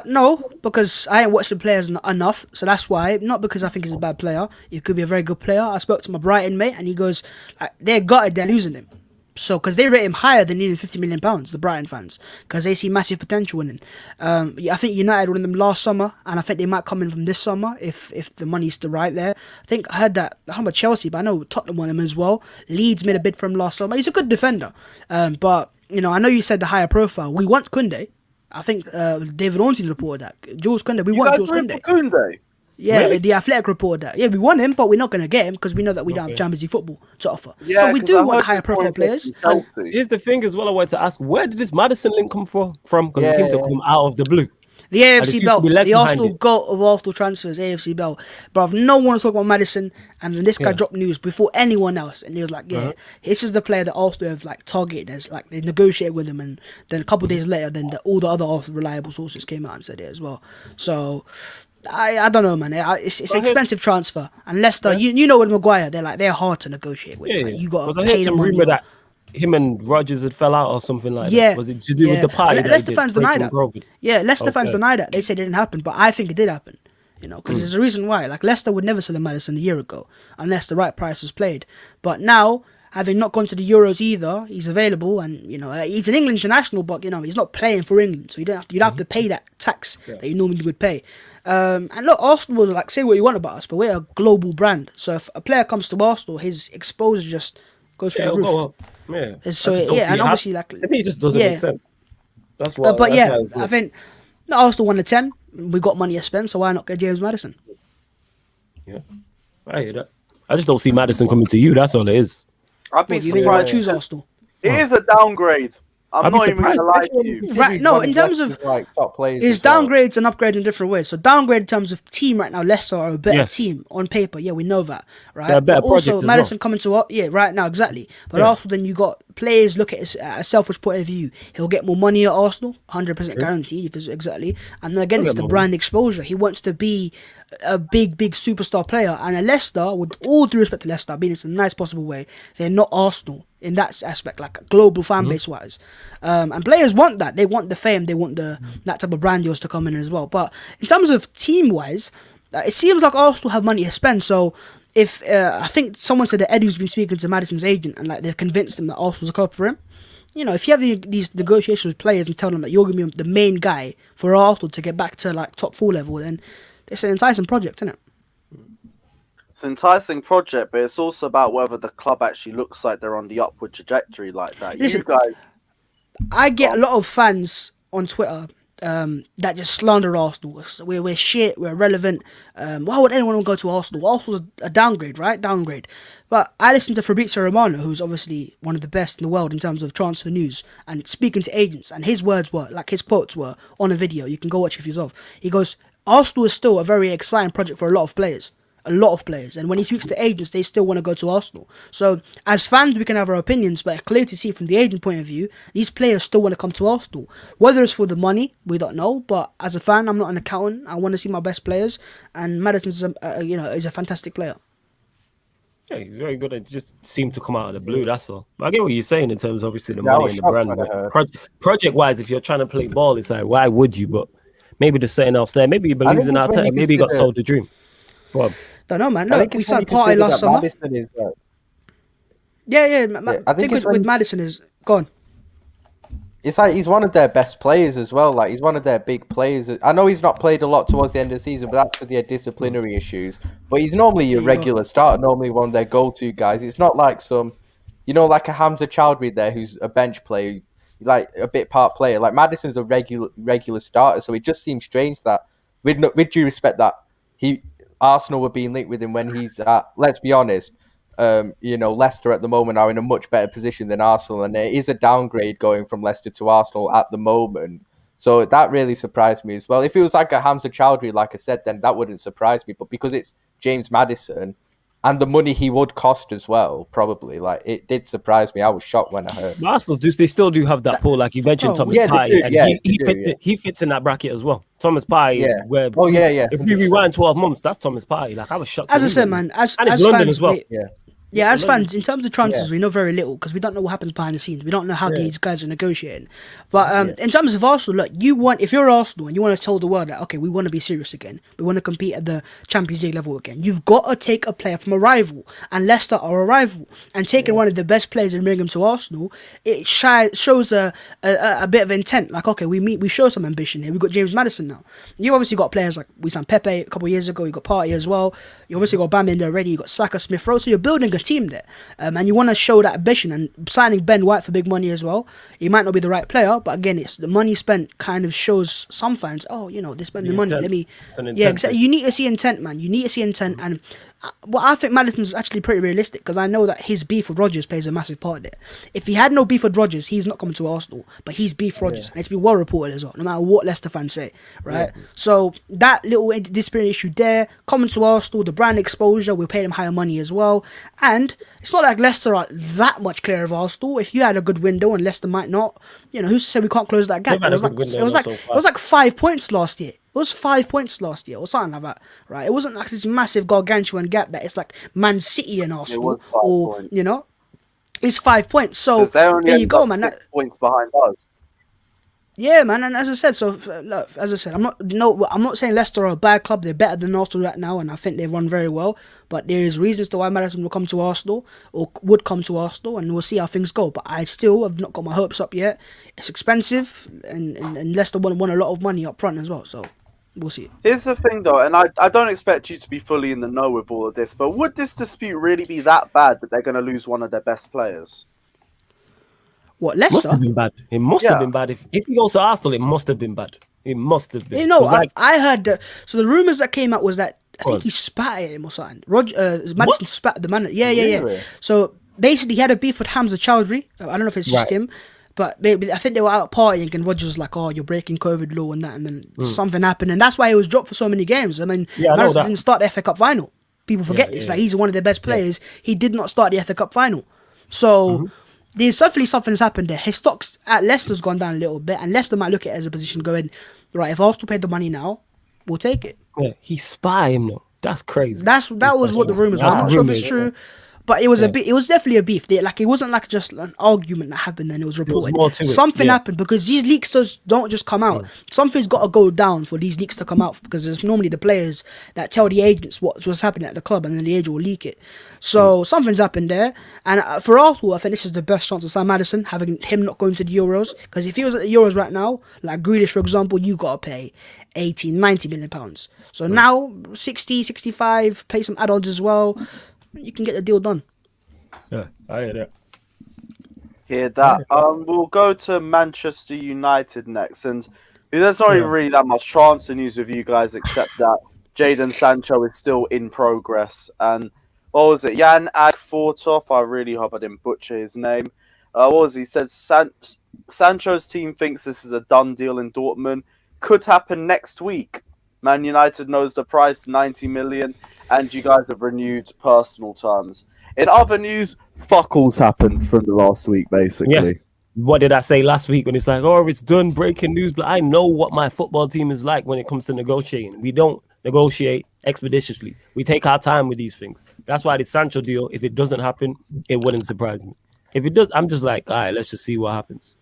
No, because I ain't watched the players enough, so that's why. Not because I think he's a bad player. He could be a very good player. I spoke to my Brighton mate, and he goes, they're gutted they're losing him. So, because they rate him higher than needing £50 million, the Brighton fans, because they see massive potential in him. I think United won them last summer, and I think they might come in from this summer if the money's still right there. I think I heard that, how about Chelsea, but I know Tottenham won him as well. Leeds made a bid for him last summer. He's a good defender. But, you know, I know you said the higher profile. We want Koundé. I think David Ornstein reported that. Jules Koundé. We want Jules Koundé. Yeah, really? The Athletic reported that. Yeah, we want him, but we're not going to get him because we know that we don't have Champions League football to offer. Yeah, so we do want higher profile players. Here's the thing as well I wanted to ask. Where did this Maddison link come from? Because it seemed to come out of the blue. The AFC belt, the Arsenal goat of Arsenal transfers, AFC belt. But no one was talking about Maddison, and then this guy dropped news before anyone else, and he was like, this is the player that Arsenal have like targeted as, like they negotiated with him, and then a couple of days later, then all the other Arsenal reliable sources came out and said it as well. So I don't know, man. It's an expensive transfer, and Leicester, you know, with Maguire, they're hard to negotiate with. Like, you got to pay them money. That him and Rodgers had fell out or something like that. Was it to do with the party? Leicester fans deny that. Leicester fans deny that. They said it didn't happen, but I think it did happen. You know, because there's a reason why. Like Leicester would never sell a Maddison a year ago unless the right price was played. But now, having not gone to the Euros either, he's available, and you know he's an England international, but you know he's not playing for England, so you'd have to pay that tax that you normally would pay. And look, Arsenal, like, say what you want about us, but we're a global brand. So if a player comes to Arsenal, his exposure just goes through the roof. Go up. Yeah. So and obviously, like, I think it just doesn't make sense. That's why. But I think Arsenal 1 to 10. We got money to spend, so why not get James Maddison? Yeah, I hear that. I just don't see Maddison coming to you. That's all it is. I'd be surprised. Choose Arsenal. It is a downgrade I'm I'd be not even going surprised. to lie Especially when to you you. consider Right, he's no, one in of terms Leicester's, of like top players. It's as well. downgrades and upgrades in different ways. So downgrade in terms of team right now, Leicester are a better Yes. team on paper. Yeah, we know that, right? They're a better But also project as Maddison well. coming to us, yeah, right now exactly. But Yeah. also then you got players look at it at a selfish point of view. He'll get more money at Arsenal, 100% guaranteed. If it's exactly, and then again He'll it's get the more brand exposure. He wants to be a big superstar player, and a Leicester, with all due respect to Leicester, I mean it's a nice possible way. They're not Arsenal in that aspect, like global fan base wise, and players want that. They want the fame. They want that type of brand deals to come in as well. But in terms of team wise, it seems like Arsenal have money to spend. So if I think someone said that Edu's been speaking to Maddison's agent and like they've convinced him that Arsenal's a club for him. You know, if you have these negotiations with players and tell them that you're going to be the main guy for Arsenal to get back to like top 4 level, then it's an enticing project, isn't it? It's an enticing project, but it's also about whether the club actually looks like they're on the upward trajectory like that. Listen, You guys, I get a lot of fans on Twitter that just slander Arsenal. We're shit, we're irrelevant. Why would anyone want to go to Arsenal? Arsenal's a downgrade, right? Downgrade. But I listened to Fabrizio Romano, who's obviously one of the best in the world in terms of transfer news and speaking to agents, and his words were, like his quotes were on a video. You can go watch it for yourself. He goes, Arsenal is still a very exciting project for a lot of players. And when he speaks to agents, they still want to go to Arsenal. So as fans, we can have our opinions, but clearly to see from the agent point of view, these players still want to come to Arsenal. Whether it's for the money, we don't know. But as a fan, I'm not an accountant. I want to see my best players, and Maddison's is a fantastic player. Yeah, he's very good. It just seemed to come out of the blue. That's all. But I get what you're saying in terms of obviously the Yeah, I money was and the shocked brand. when I heard. Project wise, if you're trying to play ball, it's like why would you? But maybe there's something else there. Maybe he believes in it's when Arteta. you Maybe he got consider- sold the dream. Well, Don't know, man. I Look, think we it's when you signed Partey consider last that summer. Maddison is, Yeah. I think it's with when- Maddison is gone. it's like he's one of their best players as well. Like he's one of their big players. I know he's not played a lot towards the end of the season, but that's because he had disciplinary issues. But he's normally a you go. regular starter, normally one of their go-to guys. It's not like some, like a Hamza Chowdhury there who's a bench player, like a bit part player. Like Maddison's a regular starter, so it just seems strange that, with due respect, that Arsenal were being linked with him when he's at. Let's be honest. Leicester at the moment are in a much better position than Arsenal, and there is a downgrade going from Leicester to Arsenal at the moment. So that really surprised me as well. If it was like a Hamza Chowdhury, like I said, then that wouldn't surprise me. But because it's James Maddison and the money he would cost as well, probably, like it did surprise me. I was shocked when I heard. but Arsenal they still do have that pool, like you mentioned, Thomas yeah, they Partey, do, and yeah, he they do, he fits in that bracket as well. Thomas Partey, Yeah. where Oh, yeah. if we rewind 12 months, that's Thomas Partey. Like I was shocked. As to I read said, it. man, as and it's as London fans, as well. as fans, in terms of transfers, Yeah. we know very little because we don't know what happens behind the scenes. We don't know how these guys are negotiating. But in terms of Arsenal, look, if you're Arsenal and you want to tell the world that, okay, we want to be serious again, we want to compete at the Champions League level again, you've got to take a player from a rival, and Leicester are a rival, and taking one of the best players and bringing him to Arsenal, it shows a bit of intent. Like, okay, we show some ambition here. We've got James Maddison now. You obviously got players like we signed Pepe a couple of years ago. You got Partey as well. You obviously got Bam in there already. You got Saka, Smith Rowe. So you're building a team there, and you want to show that ambition. And signing Ben White for big money as well. He might not be the right player, but again, it's the money spent kind of shows some fans. Oh, they spent the money. intent. Let me. It's an Yeah, intent exactly. thing. You need to see intent, man. You need to see intent, and I think Maddison's actually pretty realistic because I know that his beef with Rodgers plays a massive part there. If he had no beef with Rodgers, he's not coming to Arsenal, but he's beef Rodgers, and it's been well reported as well, no matter what Leicester fans say, right? So that little disciplinary issue there, coming to Arsenal, the brand exposure, we'll pay them higher money as well, and it's not like Leicester are that much clear of Arsenal. If you had a good window and Leicester might not, who's to say we can't close that gap? They've had a It good window was not like so it was like 5 points last year. It was 5 points last year or something like that, right? It wasn't like this massive gargantuan gap that it's like Man City and Arsenal, was 5 or points. It's 5 points. So because they only there you ended go, up man. 6 points behind us. Yeah, man. And as I said, I'm not saying Leicester are a bad club. They're better than Arsenal right now, and I think they run very well. But there is reasons to why Maddison will come to Arsenal or would come to Arsenal, and we'll see how things go. But I still have not got my hopes up yet. It's expensive, and Leicester want a lot of money up front as well. So we'll see. Here's the thing, though, and I don't expect you to be fully in the know with all of this, but would this dispute really be that bad that they're going to lose one of their best players? What, Must Leicester? have been bad. It must have been bad. If he goes to Arsenal, it must have been bad. It must have been. I heard so the rumours that came out was that I think he spat at him or something. Maddison spat at the man. Yeah. Really? So basically, he had a beef with Hamza Chowdhury. I don't know if it's just him, But I think they were out partying, and Rodgers was like, "Oh, you're breaking COVID law and that," and then something happened, and that's why he was dropped for so many games. I mean, Maddison didn't start the FA Cup final. People forget this. Like, he's one of their best players. He did not start the FA Cup final. So there's definitely something's happened there. His stocks at Leicester's gone down a little bit, and Leicester might look at it as a position going, right, if Arsenal paid the money now, we'll take it. Yeah, he spy him though. That's crazy. That was what the rumours were. I'm not sure if it's true. But it was it was definitely a beef. It wasn't like just an argument that happened and it was reported. Something happened because these leaks don't just come out. Something's got to go down for these leaks to come out, because it's normally the players that tell the agents what's happening at the club, and then the agent will leak it. So something's happened there. And for Arsenal, I think this is the best chance of Sam Maddison, having him not going to the Euros. Because if he was at the Euros right now, like Grealish, for example, you got to pay 80, 90 million pounds. So now 60, 65, pay some add-ons as well. You can get the deal done. Yeah, I hear that. Hear that. We'll go to Manchester United next, and there's not even really that much transfer news with you guys, except that Jadon Sancho is still in progress. And what was it? Jan Agfortov, I really hope I didn't butcher his name. What was he? He said Sancho's team thinks this is a done deal in Dortmund. Could happen next week. Man United knows the price, 90 million, and you guys have renewed personal terms. In other news, fuck all's happened from the last week, basically. Yes. What did I say last week when it's like, oh, it's done, breaking news? But I know what my football team is like when it comes to negotiating. We don't negotiate expeditiously. We take our time with these things. That's why the Sancho deal, if it doesn't happen, it wouldn't surprise me. If it does, I'm just like, all right, let's just see what happens.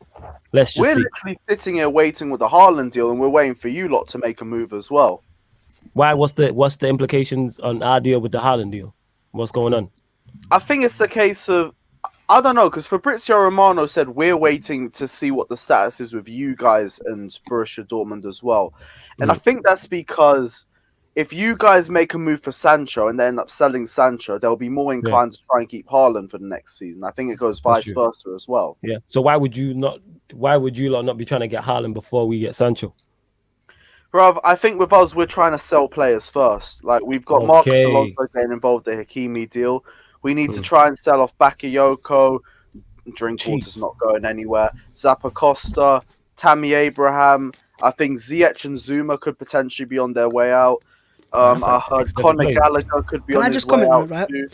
We're literally sitting here waiting with the Haaland deal, and we're waiting for you lot to make a move as well. Why? What's the implications on our deal with the Haaland deal? What's going on? I think it's a case of, I don't know, because Fabrizio Romano said we're waiting to see what the status is with you guys and Borussia Dortmund as well. And I think that's because if you guys make a move for Sancho and they end up selling Sancho, they'll be more inclined to try and keep Haaland for the next season. I think it goes vice versa as well. Yeah. So why would you lot not be trying to get Haaland before we get Sancho? Bruv, I think with us, we're trying to sell players first. Like, we've got Marcus Alonso getting involved in the Hakimi deal. We need to try and sell off Bakayoko. Drinkwater's not going anywhere. Zappa Costa, Tammy Abraham. I think Ziyech and Zuma could potentially be on their way out. I heard Conor Gallagher could be on his way out too.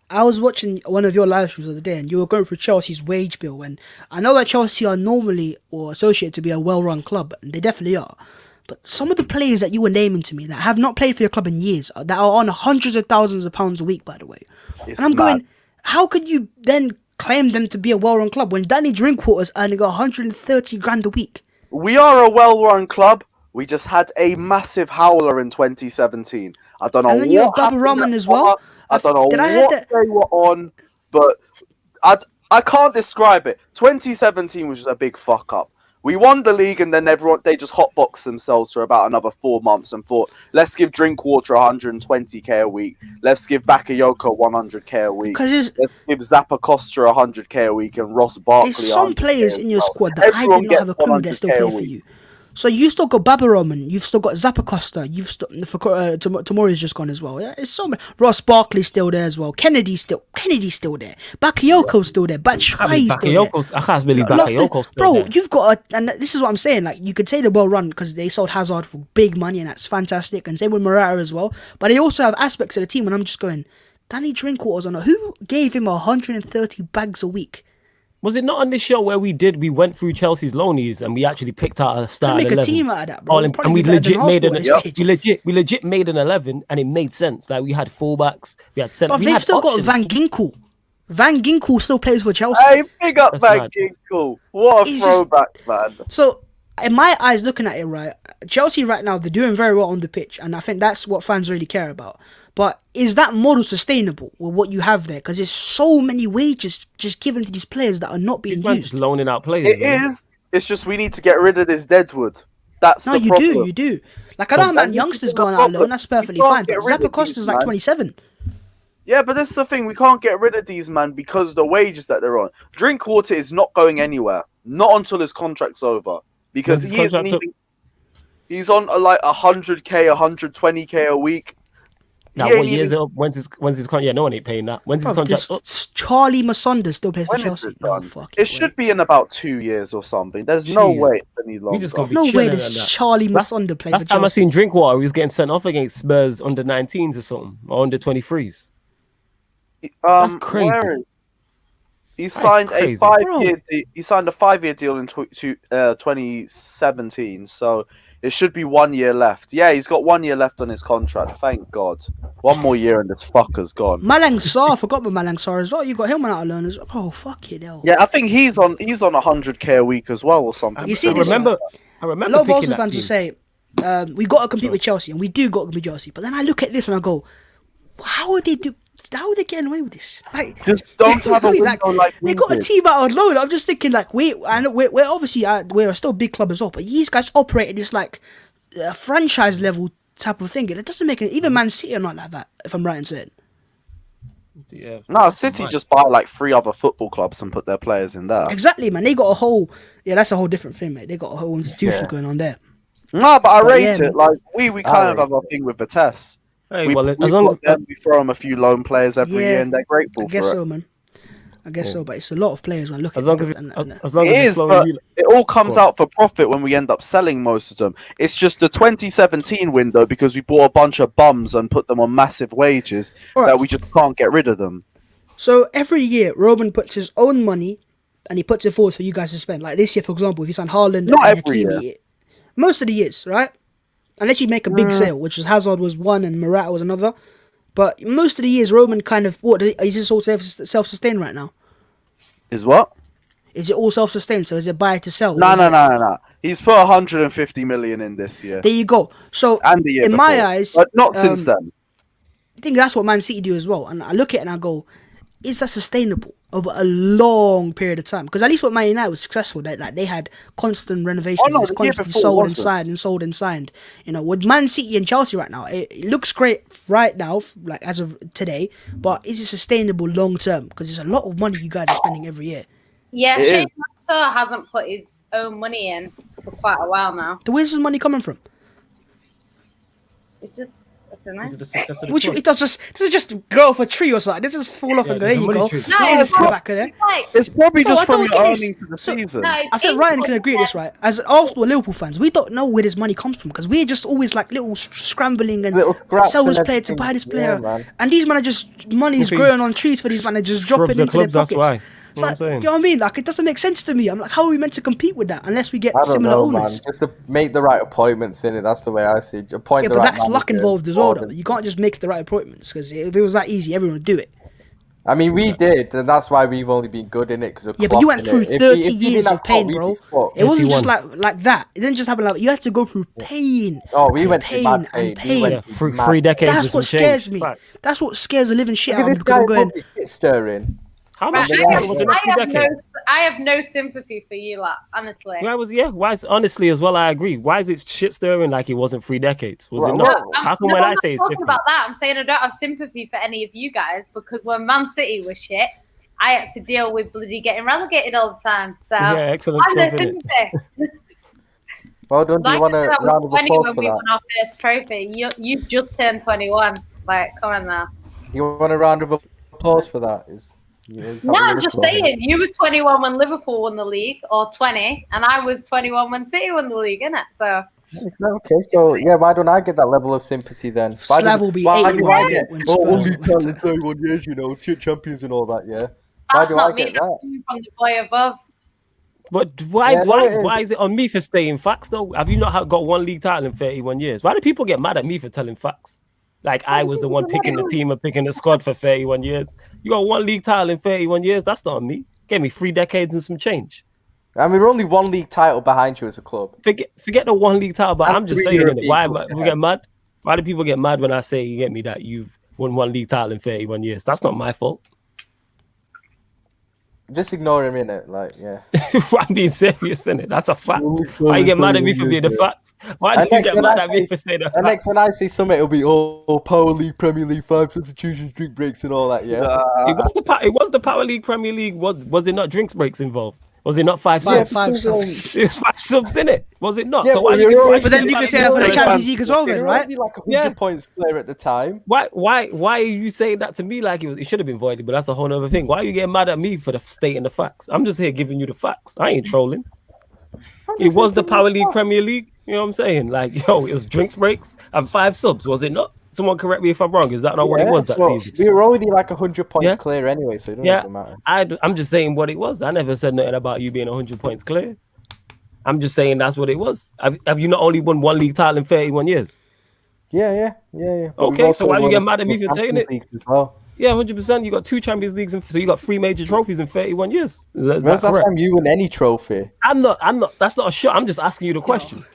I was watching one of your live streams the other day, and you were going through Chelsea's wage bill. And I know that Chelsea are normally or associated to be a well-run club, and they definitely are. But some of the players that you were naming to me that have not played for your club in years, that are on hundreds of thousands of pounds a week, by the way. And I'm going, how could you then claim them to be a well-run club when Danny Drinkwater's earning 130 grand a week? We are a well-run club. We just had a massive howler in 2017. I don't know and then what you have Baba Rahman as well. I don't know what they were on, but I can't describe it. 2017 was just a big fuck up. We won the league, and then they just hotboxed themselves for about another 4 months and thought, let's give Drinkwater 120k a week. Let's give Bakayoko 100k a week. Let's give Zappa Costa 100k a week and Ross Barkley. There's some players in your squad that I did not have a clue that still play for you. So you've still got Baba Rahman, you've still got Zappa Costa, you've still Tomori's just gone as well. Yeah, it's so many. Ross Barkley's still there as well. Kennedy's still there. Bakayoko's still there. Batshuayi's still there. I can't believe Bakayoko's still there. Bro, you've got and this is what I'm saying. Like, you could say they're well run because they sold Hazard for big money, and that's fantastic. And same with Morata as well. But they also have aspects of the team, and I'm just going, Danny Drinkwater's on. Who gave him 130 bags a week? Was it not on this show where we went through Chelsea's loanies and we actually picked out a starting 11? Make a team out of that, bro. And we legit made an 11, and it made sense. Like, we had fullbacks, we had centre. But they've still got Van Ginkel. Van Ginkel still plays for Chelsea. Hey, big up Van Ginkel. What a throwback, man. So, in my eyes, looking at it, right, Chelsea right now, they're doing very well on the pitch, and I think that's what fans really care about. But is that model sustainable with what you have there? Because there's so many wages just given to these players that are not being used. Just loaning out players. It is. It's just we need to get rid of this deadwood. That's the problem. You do. Like, I don't mind youngsters going out alone. That's perfectly fine. But Zappa Costa's like 27. Yeah, but this is the thing. We can't get rid of these, man, because of the wages that they're on. Drinkwater is not going anywhere. Not until his contract's over. Because he's on like 100k, 120k a week. Now, He what ain't years even- it up? When's his contract? Yeah, no one ain't paying that. When's his Bro, contract up? Charlie Masonda still plays for When is Chelsea. it No done? fucking It should be in about 2 years or something. There's no Jeez. way it's any We longer. just gonna be No way chilling does on that. Charlie Masonda play for Last time I Chelsea. seen Drinkwater, he was getting sent off against Spurs under 19s or something, or under 23s. That's crazy. Where is he signed a crazy. 5-year he signed a 5-year deal in 2017, so it should be 1 year left. Yeah, he's got 1 year left on his contract. Thank God. One more year and this fucker's gone. Malang Sarr, I forgot about Malang Sarr as well. You got him on out of loan as well. Oh, fuck it, hell. Yeah, I think he's on 100k a week as well or something. You see I this, remember. I A remember lot of picking Arsenal that fans will team. say, we got to compete with Chelsea, and we do got to compete with Chelsea. But then I look at this and I go, how are they getting away with this? Like, Just don't have a window like they we got a did. team out on loan. I'm just thinking, like, I know we're obviously we're still a big club as well, but these guys operate at this like franchise level type of thing, and it doesn't make it. Even Man City are not like that, if I'm right in saying. Yeah. No, City just buy like 3 other football clubs and put their players in there. Exactly, man. They got a whole that's a whole different thing, mate. They got a whole institution going on there. No, but I rate yeah, it. man. Like we kind of rate have a thing with Vitesse. Hey, We well, we as long as got them, we throw them a few loan players every Yeah, year, and they're grateful I for guess it. so, man. I guess so, but it's a lot of players, man. Look as at long as it, it, and- as long It as it's is, slowing but you. it all comes Go on. out for profit when we end up selling most of them. It's just the 2017 window because we bought a bunch of bums and put them on massive wages Alright. that we just can't get rid of them. So every year, Roman puts his own money and he puts it forward for you guys to spend. Like this year, for example, if you sign Haaland Not and every Hakimi, most of the years, right? Unless you make a big sale, which is Hazard was one and Morata was another. But most of the years, Roman kind of is this all self-sustained right now? Is what? Is it all self-sustained? So is it buy to sell? No, Or is no, it- no, no, no. He's put 150 million in this year There you go. So and the year in before. my eyes, but not since then. I think that's what Man City do as well. And I look at it and I go, is that sustainable over a long period of time? Because at least what Man United was successful, they had constant renovations, Oh, no, it's the year constantly before sold and wasn't. signed and sold and signed. You know, with Man City and Chelsea right now, it looks great right now, like as of today. But is it sustainable long term? Because there's a lot of money you guys are spending every year. Yeah, It is. Shameless FC hasn't put his own money in for quite a while now. Where's this money coming from? It just, I don't Is it know. the success of the Which club? it does just grow off a tree or something. It just fall off Yeah, and go. there's There a you money go. tree. No, Here's it's the not. back of there. Like, It's probably No, I just from don't your get this. earnings for the So- season. no, I think Ryan can agree with this, right? As Arsenal and Liverpool fans, we don't know where this money comes from because we're just always like little scrambling and Little scraps sell this and player to everything. buy this Yeah, player. man. And these men are just money's Because growing on trees for these men. They're just dropping Scrubs the into their clubs, that's pockets. why. It's You know what like, I'm saying? you know what I mean? Like, it doesn't make sense to me. I'm like, how are we meant to compete with that unless we get I don't similar know, man. owners? Just to make the right appointments in it. That's the way I see it. Appoint Yeah, the but right that's luck manager, involved as well, more though. than- You can't just make the right appointments because if it was that easy, everyone would do it. I mean, we did, and that's why we've only been good in it because Yeah, but you went through 30 years of pain, bro. It wasn't just 31. like that. It didn't just happen like you had to go through pain. Oh, we and went through pain mad and pain. We pain. went Yeah, through three, mad 3 decades. That's with some what scares change. me. Fact. That's what scares the living shit Look out at of this me because guy I'm going. probably shit stirring. How Right, much Yeah, yeah, was it not 3 decades? I have no sympathy for you, lot, honestly. Why was why is honestly as well I agree. Why is it shit stirring like it wasn't 3 decades? Was it Well, not? well, How come No, when I'm I not say it's talking different? about that. I'm saying I don't have sympathy for any of you guys because when Man City was shit, I had to deal with bloody getting relegated all the time. So Yeah, excellent I have no stuff, innit? sympathy. Well done. Do you Like want I a said, I round was of 20 applause when for we that? won our first trophy. You just turned 21. Like, come on now. Do you want a round of applause for that? Is that No, what I'm you're just looking for? saying, you were 21 when Liverpool won the league, or 20, and I was 21 when City won the league, innit? So, Okay, so yeah, why don't I get that level of sympathy then? Why Slav do- will be why 81 do I when get? Spurs Oh, won only it. 10 and 31 years, you know, shit champions and all that. Yeah. Why that's do I not me. get That's that? coming from the boy above. But why Yeah, no, it is. why is it on me for stating facts though? Have you not got one league title in 31 years? Why do people get mad at me for telling facts? Like I was the one picking the team and picking the squad for 31 years. You got one league title in 31 years. That's not on me. Gave me 3 decades and some change. I mean, we're only one league title behind you as a club. Forget the one league title, but And I'm just 3 saying, innit, European why cups people ahead. get mad? Why do people get mad when I say you get me that you've won one league title in 31 years? That's not my fault. Just ignore him in it, like yeah. I'm being serious, innit? That's a fact. Only Why you get mad at me for 31 being the years, facts? Why And do you next get when mad I at me say- for saying the And facts? next, when I say something, it'll be Power League, Premier League, 5 substitutions, drink breaks, and all that. Yeah. It was the Power League, Premier League. Was it not drinks breaks involved? Was it not 5 Yeah, subs? Five because, subs. It was 5 subs in it. Was it not? Yeah, so why but you? you're Why always- But then you can say that for the Yeah. Champions League as well, they then, were right? already like 100 Yeah. points clear at the time. Why are you saying that to me like it should have been voided? But that's a whole other thing. Why are you getting mad at me for the stating the facts? I'm just here giving you the facts. I ain't trolling. It was the Power League, Premier League. You know what I'm saying? Like, yo, it was drinks breaks and 5 subs. Was it not? Someone correct me if I'm wrong. Is that not what it was that so season? we were already like 100 points Yeah. clear anyway, so it doesn't Yeah, even matter. I'm just saying what it was. I never said nothing about you being 100 points clear. I'm just saying that's what it was. Have you not only won 1 league title in 31 years? Yeah. But we've Okay, so also why you won get mad at me for Champions saying it? Leagues as well. Yeah, 100%. You got 2 Champions Leagues, so you got 3 major trophies in 31 years. Is that When's the last correct? time you won any trophy? I'm not. That's not a shot. I'm just asking you the question.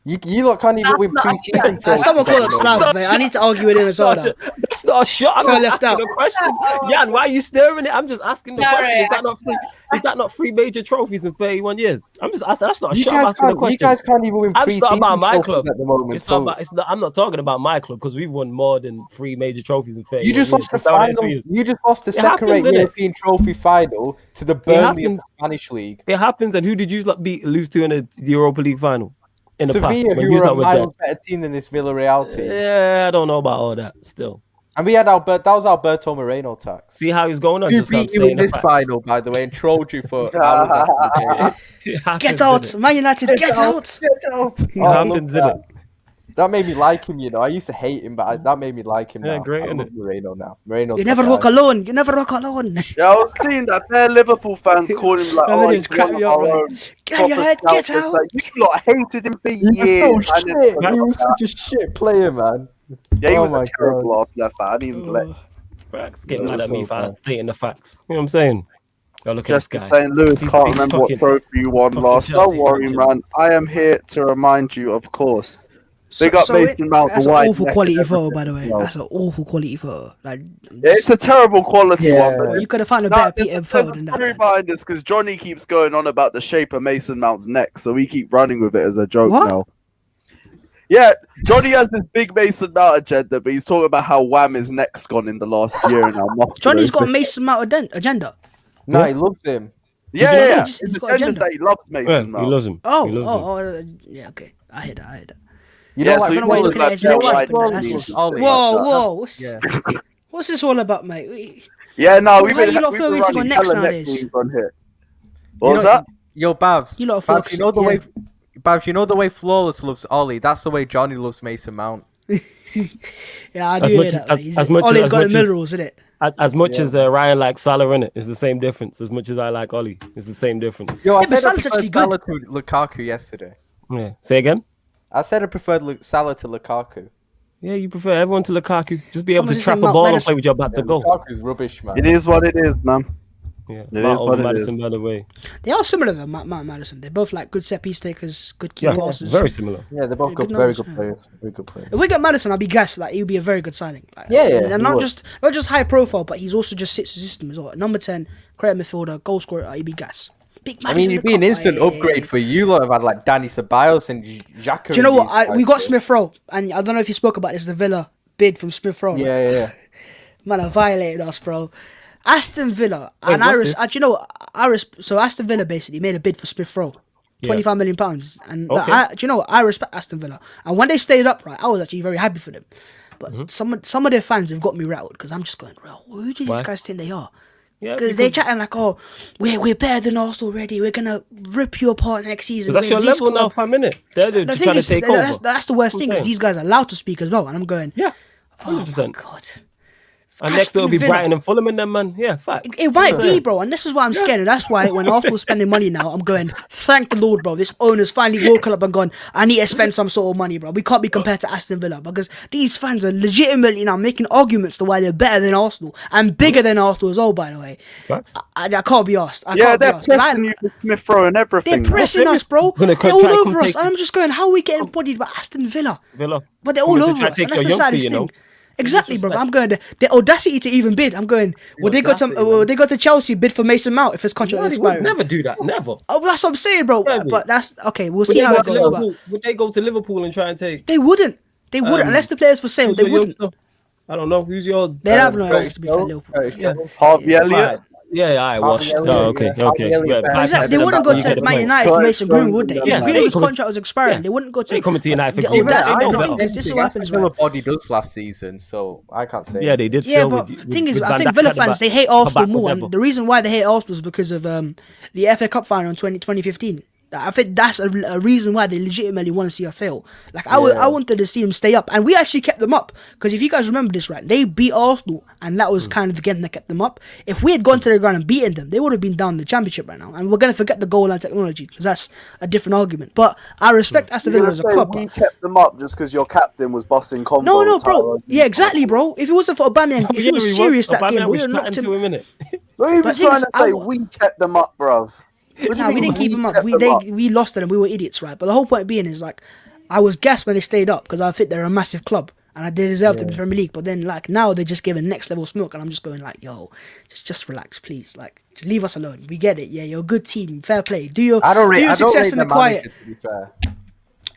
You lot can't even That's win not a pre-season shot. trophies. Someone call him anymore. Slav, mate. I need to argue with him as well. Now. That's not a shot. I'm Feel just left asking out. a question. Jan, why are you staring it? I'm just asking the Sorry, question. Is that not 3 major trophies in 31 years? I'm just asking. That's not a You shot. I'm asking a guys question. can't even win I'm pre-season talking about my trophies club. at the moment. It's So not about, it's not, I'm not talking about my club because we've won more than 3 major trophies in 31 you just years. lost the It's down there 2 final. years. You just lost the It second happens, rate innit? European trophy final to the Burnley of happens. the Spanish league. It happens. And who did you lose to in the Europa League final in the past? Sevilla, When who you were a lot were dead? miles better team than this Villarreal team. Yeah, I don't know about all that. Still, And we had that was Alberto Moreno tax. see how he's going on. Who just I'm beat you saying in the this facts. final, by the way, and trolled you for hours after the game. It happens, Get out, innit? Man United, get out. Get out! It Oh, I love happens, that. innit? That made me like him, you know. I used to hate him, but that made me like him Yeah, now. great, I love innit? Moreno now. Moreno's You my never guy. walk alone. You never walk alone. Yeah, I was seeing that bare Liverpool fans call him like, That oh, video's he's one cracking of me up, our man. own. Get your head, get Scousers. out. Like, you lot hated him for He was years. so and shit. then- He was such a shit player, man. Yeah, he Oh was my a terrible ass left back. I didn't even let Facts. Get Yeah, mad at me so for bad. stating the facts. You know what I'm saying? Oh, look at this Just guy. St. Louis He's- can't he's remember fucking- what trophy you won fucking last. Chelsea Don't worry, fan. man. I am here to remind you, of course. Big up Mason Mount, That's the an wide awful neck quality and photo, everything. by the way. No. That's an awful quality photo. Like, It's a terrible quality Yeah. one, but you could have found a no, better there's, Peter there's photo a than story that. behind this because Johnny keeps going on about the shape of Mason Mount's neck, so we keep running with it as a joke What? now. Yeah, Johnny has this big Mason Mount agenda, but he's talking about how wham his neck's gone in the last year and how muscular. Johnny's he's got a been. Mason Mount agenda. No, Yeah. he loves him. Yeah, Yeah, yeah, yeah. he's His got agenda's agenda. that he loves Yeah, Mason he Mount. loves him. Oh, He loves him. Yeah, okay. I heard that. You Yeah, know, so like, you I don't know why you're call looking it at like his their neck wide shape, but neck that's and just- stuff Ollie. like Whoa, that. whoa. Yeah. What's this all about, mate? Yeah, no, Why we've you been, lot we've focusing been on running necks hella neck nowadays? memes on here. What You was know- that? Yo, Babs. You lot are Babs, focusing- you know the yeah. way. Babs, you know the way Flawless loves Ollie. That's the way Johnny loves Mason Mount. Yeah, I As do much hear as- that. mate. as much as- Ollie's as got much the as- minerals, isn't it? As much Yeah. as Ryan likes Salah in it, it's the same difference. As much as I like Ollie, it's the same difference. Yo, I Yeah, but said I Salah's preferred actually good. Salah to Lukaku yesterday. Yeah. Say again. I said I preferred Salah to Lukaku. Yeah, you prefer everyone to Lukaku. Just be able Someone to just trap said a Mount ball and Maddison. play with your back Yeah, to goal. Lukaku's rubbish, man. It is what it is, man. Yeah. It Mount is over what it Maddison, is. by the way. They are similar though, Mount Maddison. They're both like good set piece takers, good key Yeah, passes. very similar. Yeah, they're both Yeah, good, good very numbers, good yeah. players. Very good players. If we get Maddison, I'll be gassed. Like he'll be a very good signing. Like, Yeah, yeah, and he not would. just high profile, but he's also just sits the system as well. Number 10, creative midfielder, goal scorer. He'll be gas. Big I mean, it'd be an instant upgrade for you lot. Have had like Danny Ceballos and Xhaka. Do you know and what? these We guys, got yeah. Smith Rowe, and I don't know if you spoke about this. The Villa bid from Smith Rowe. Yeah. Man, I violated us, bro. Aston Villa Wait, and what's Iris. this? Do you know? So Aston Villa basically made a bid for Smith Rowe. Yeah. £25 million, and Okay. do you know what? I respect Aston Villa, and when they stayed up, right, I was actually very happy for them. But Mm-hmm. some of their fans have got me rattled because I'm just going, bro, who do these Why? guys think they are? Yeah, Because they're chatting like, oh, we're better than Arsenal already. We're gonna rip you apart next season. that's We're your this level now, club." fam, innit? They're The just thing trying to is, take that's over. the worst thing because Okay. these guys are allowed to speak as well, and I'm going, Yeah, oh my 100%. god. And next it'll be Aston Villa. Brighton and Fulham in them, man. Yeah, facts. It might be, bro, and this is why I'm scared. And that's why when Arsenal's spending money now, I'm going, thank the Lord, bro. This owner's finally woken up and gone, I need to spend some sort of money, bro. We can't be compared to Aston Villa because these fans are legitimately now making arguments to why they're better than Arsenal and bigger than Arsenal as well, by the way. Facts. I can't be asked. I Yeah, can't be they're asked. 'Cause pressing you for Smith Rowe and they're everything. pressing us, bro. Gonna They're try all and come over us. take- And I'm just going, how are we getting bodied by Aston Villa? Villa. But they're all Coming to over try us. take And that's your the youngster, saddest you know. thing. Exactly, bro. Disrespect. I'm going the audacity to even bid. I'm going. Would they go to audacity, man. would they go to Chelsea bid for Mason Mount if his contract No, they expires? would never do that. Never. Oh, that's what I'm saying, bro. Yeah, But that's okay. We'll Would see they, how go it to goes. But Liverpool? Would they go to Liverpool and try and take? they wouldn't. They wouldn't unless the players for sale. who's They your wouldn't. youngster? I don't know. Who's your? They'd have no Curtis answers to be fair. Jones, Liverpool. Curtis Yeah. Jones. Harvey Elliott. Right. Yeah, I watched. Elliott, Oh, okay, yeah. okay. Harvey Elliott, Yeah, But Exactly. They bypassing wouldn't them, go you get to the Man point. United for Mason Greenwood, would they? Yeah, If they Greenwood's come to- contract was expiring, yeah. they wouldn't go to. They coming to United for the Greenwood. audacity. I The know thing better. is, this is what happens, right? Body does last season, so I can't say. Yeah, they did. Yeah, still but with, thing is, with I Van think Dijk Villa had the fans, back- they hate the Arsenal back more, whatever. and the reason why they hate Arsenal is because of the FA Cup final in 2015. I think that's a reason why they legitimately want to see us fail. Like I wanted to see them stay up, and we actually kept them up. Because if you guys remember this, right, they beat Arsenal, and that was kind of the game that kept them up. If we had gone to the ground and beaten them, they would have been down in the championship right now. And we're gonna forget the goal line technology because that's a different argument. But I respect Aston Villa as a club. We kept them up just because your captain was busting combo. No, bro. Yeah, exactly, bro. If it wasn't for Aubameyang, if he was serious that game, we would have knocked him. to him in it. What are you But trying thing to is, say? We kept them up, bruv. What do you No, we mean didn't keep them up. kept them up? We lost to them. We were idiots, right? But the whole point being is like, I was gassed when they stayed up because I think they're a massive club and they deserve to be in the Premier League. But then like now they're just giving next level smoke, and I'm just going like, yo, just relax, please. Like, just leave us alone. We get it. Yeah, you're a good team. Fair play. Do your success in the quiet. To be fair.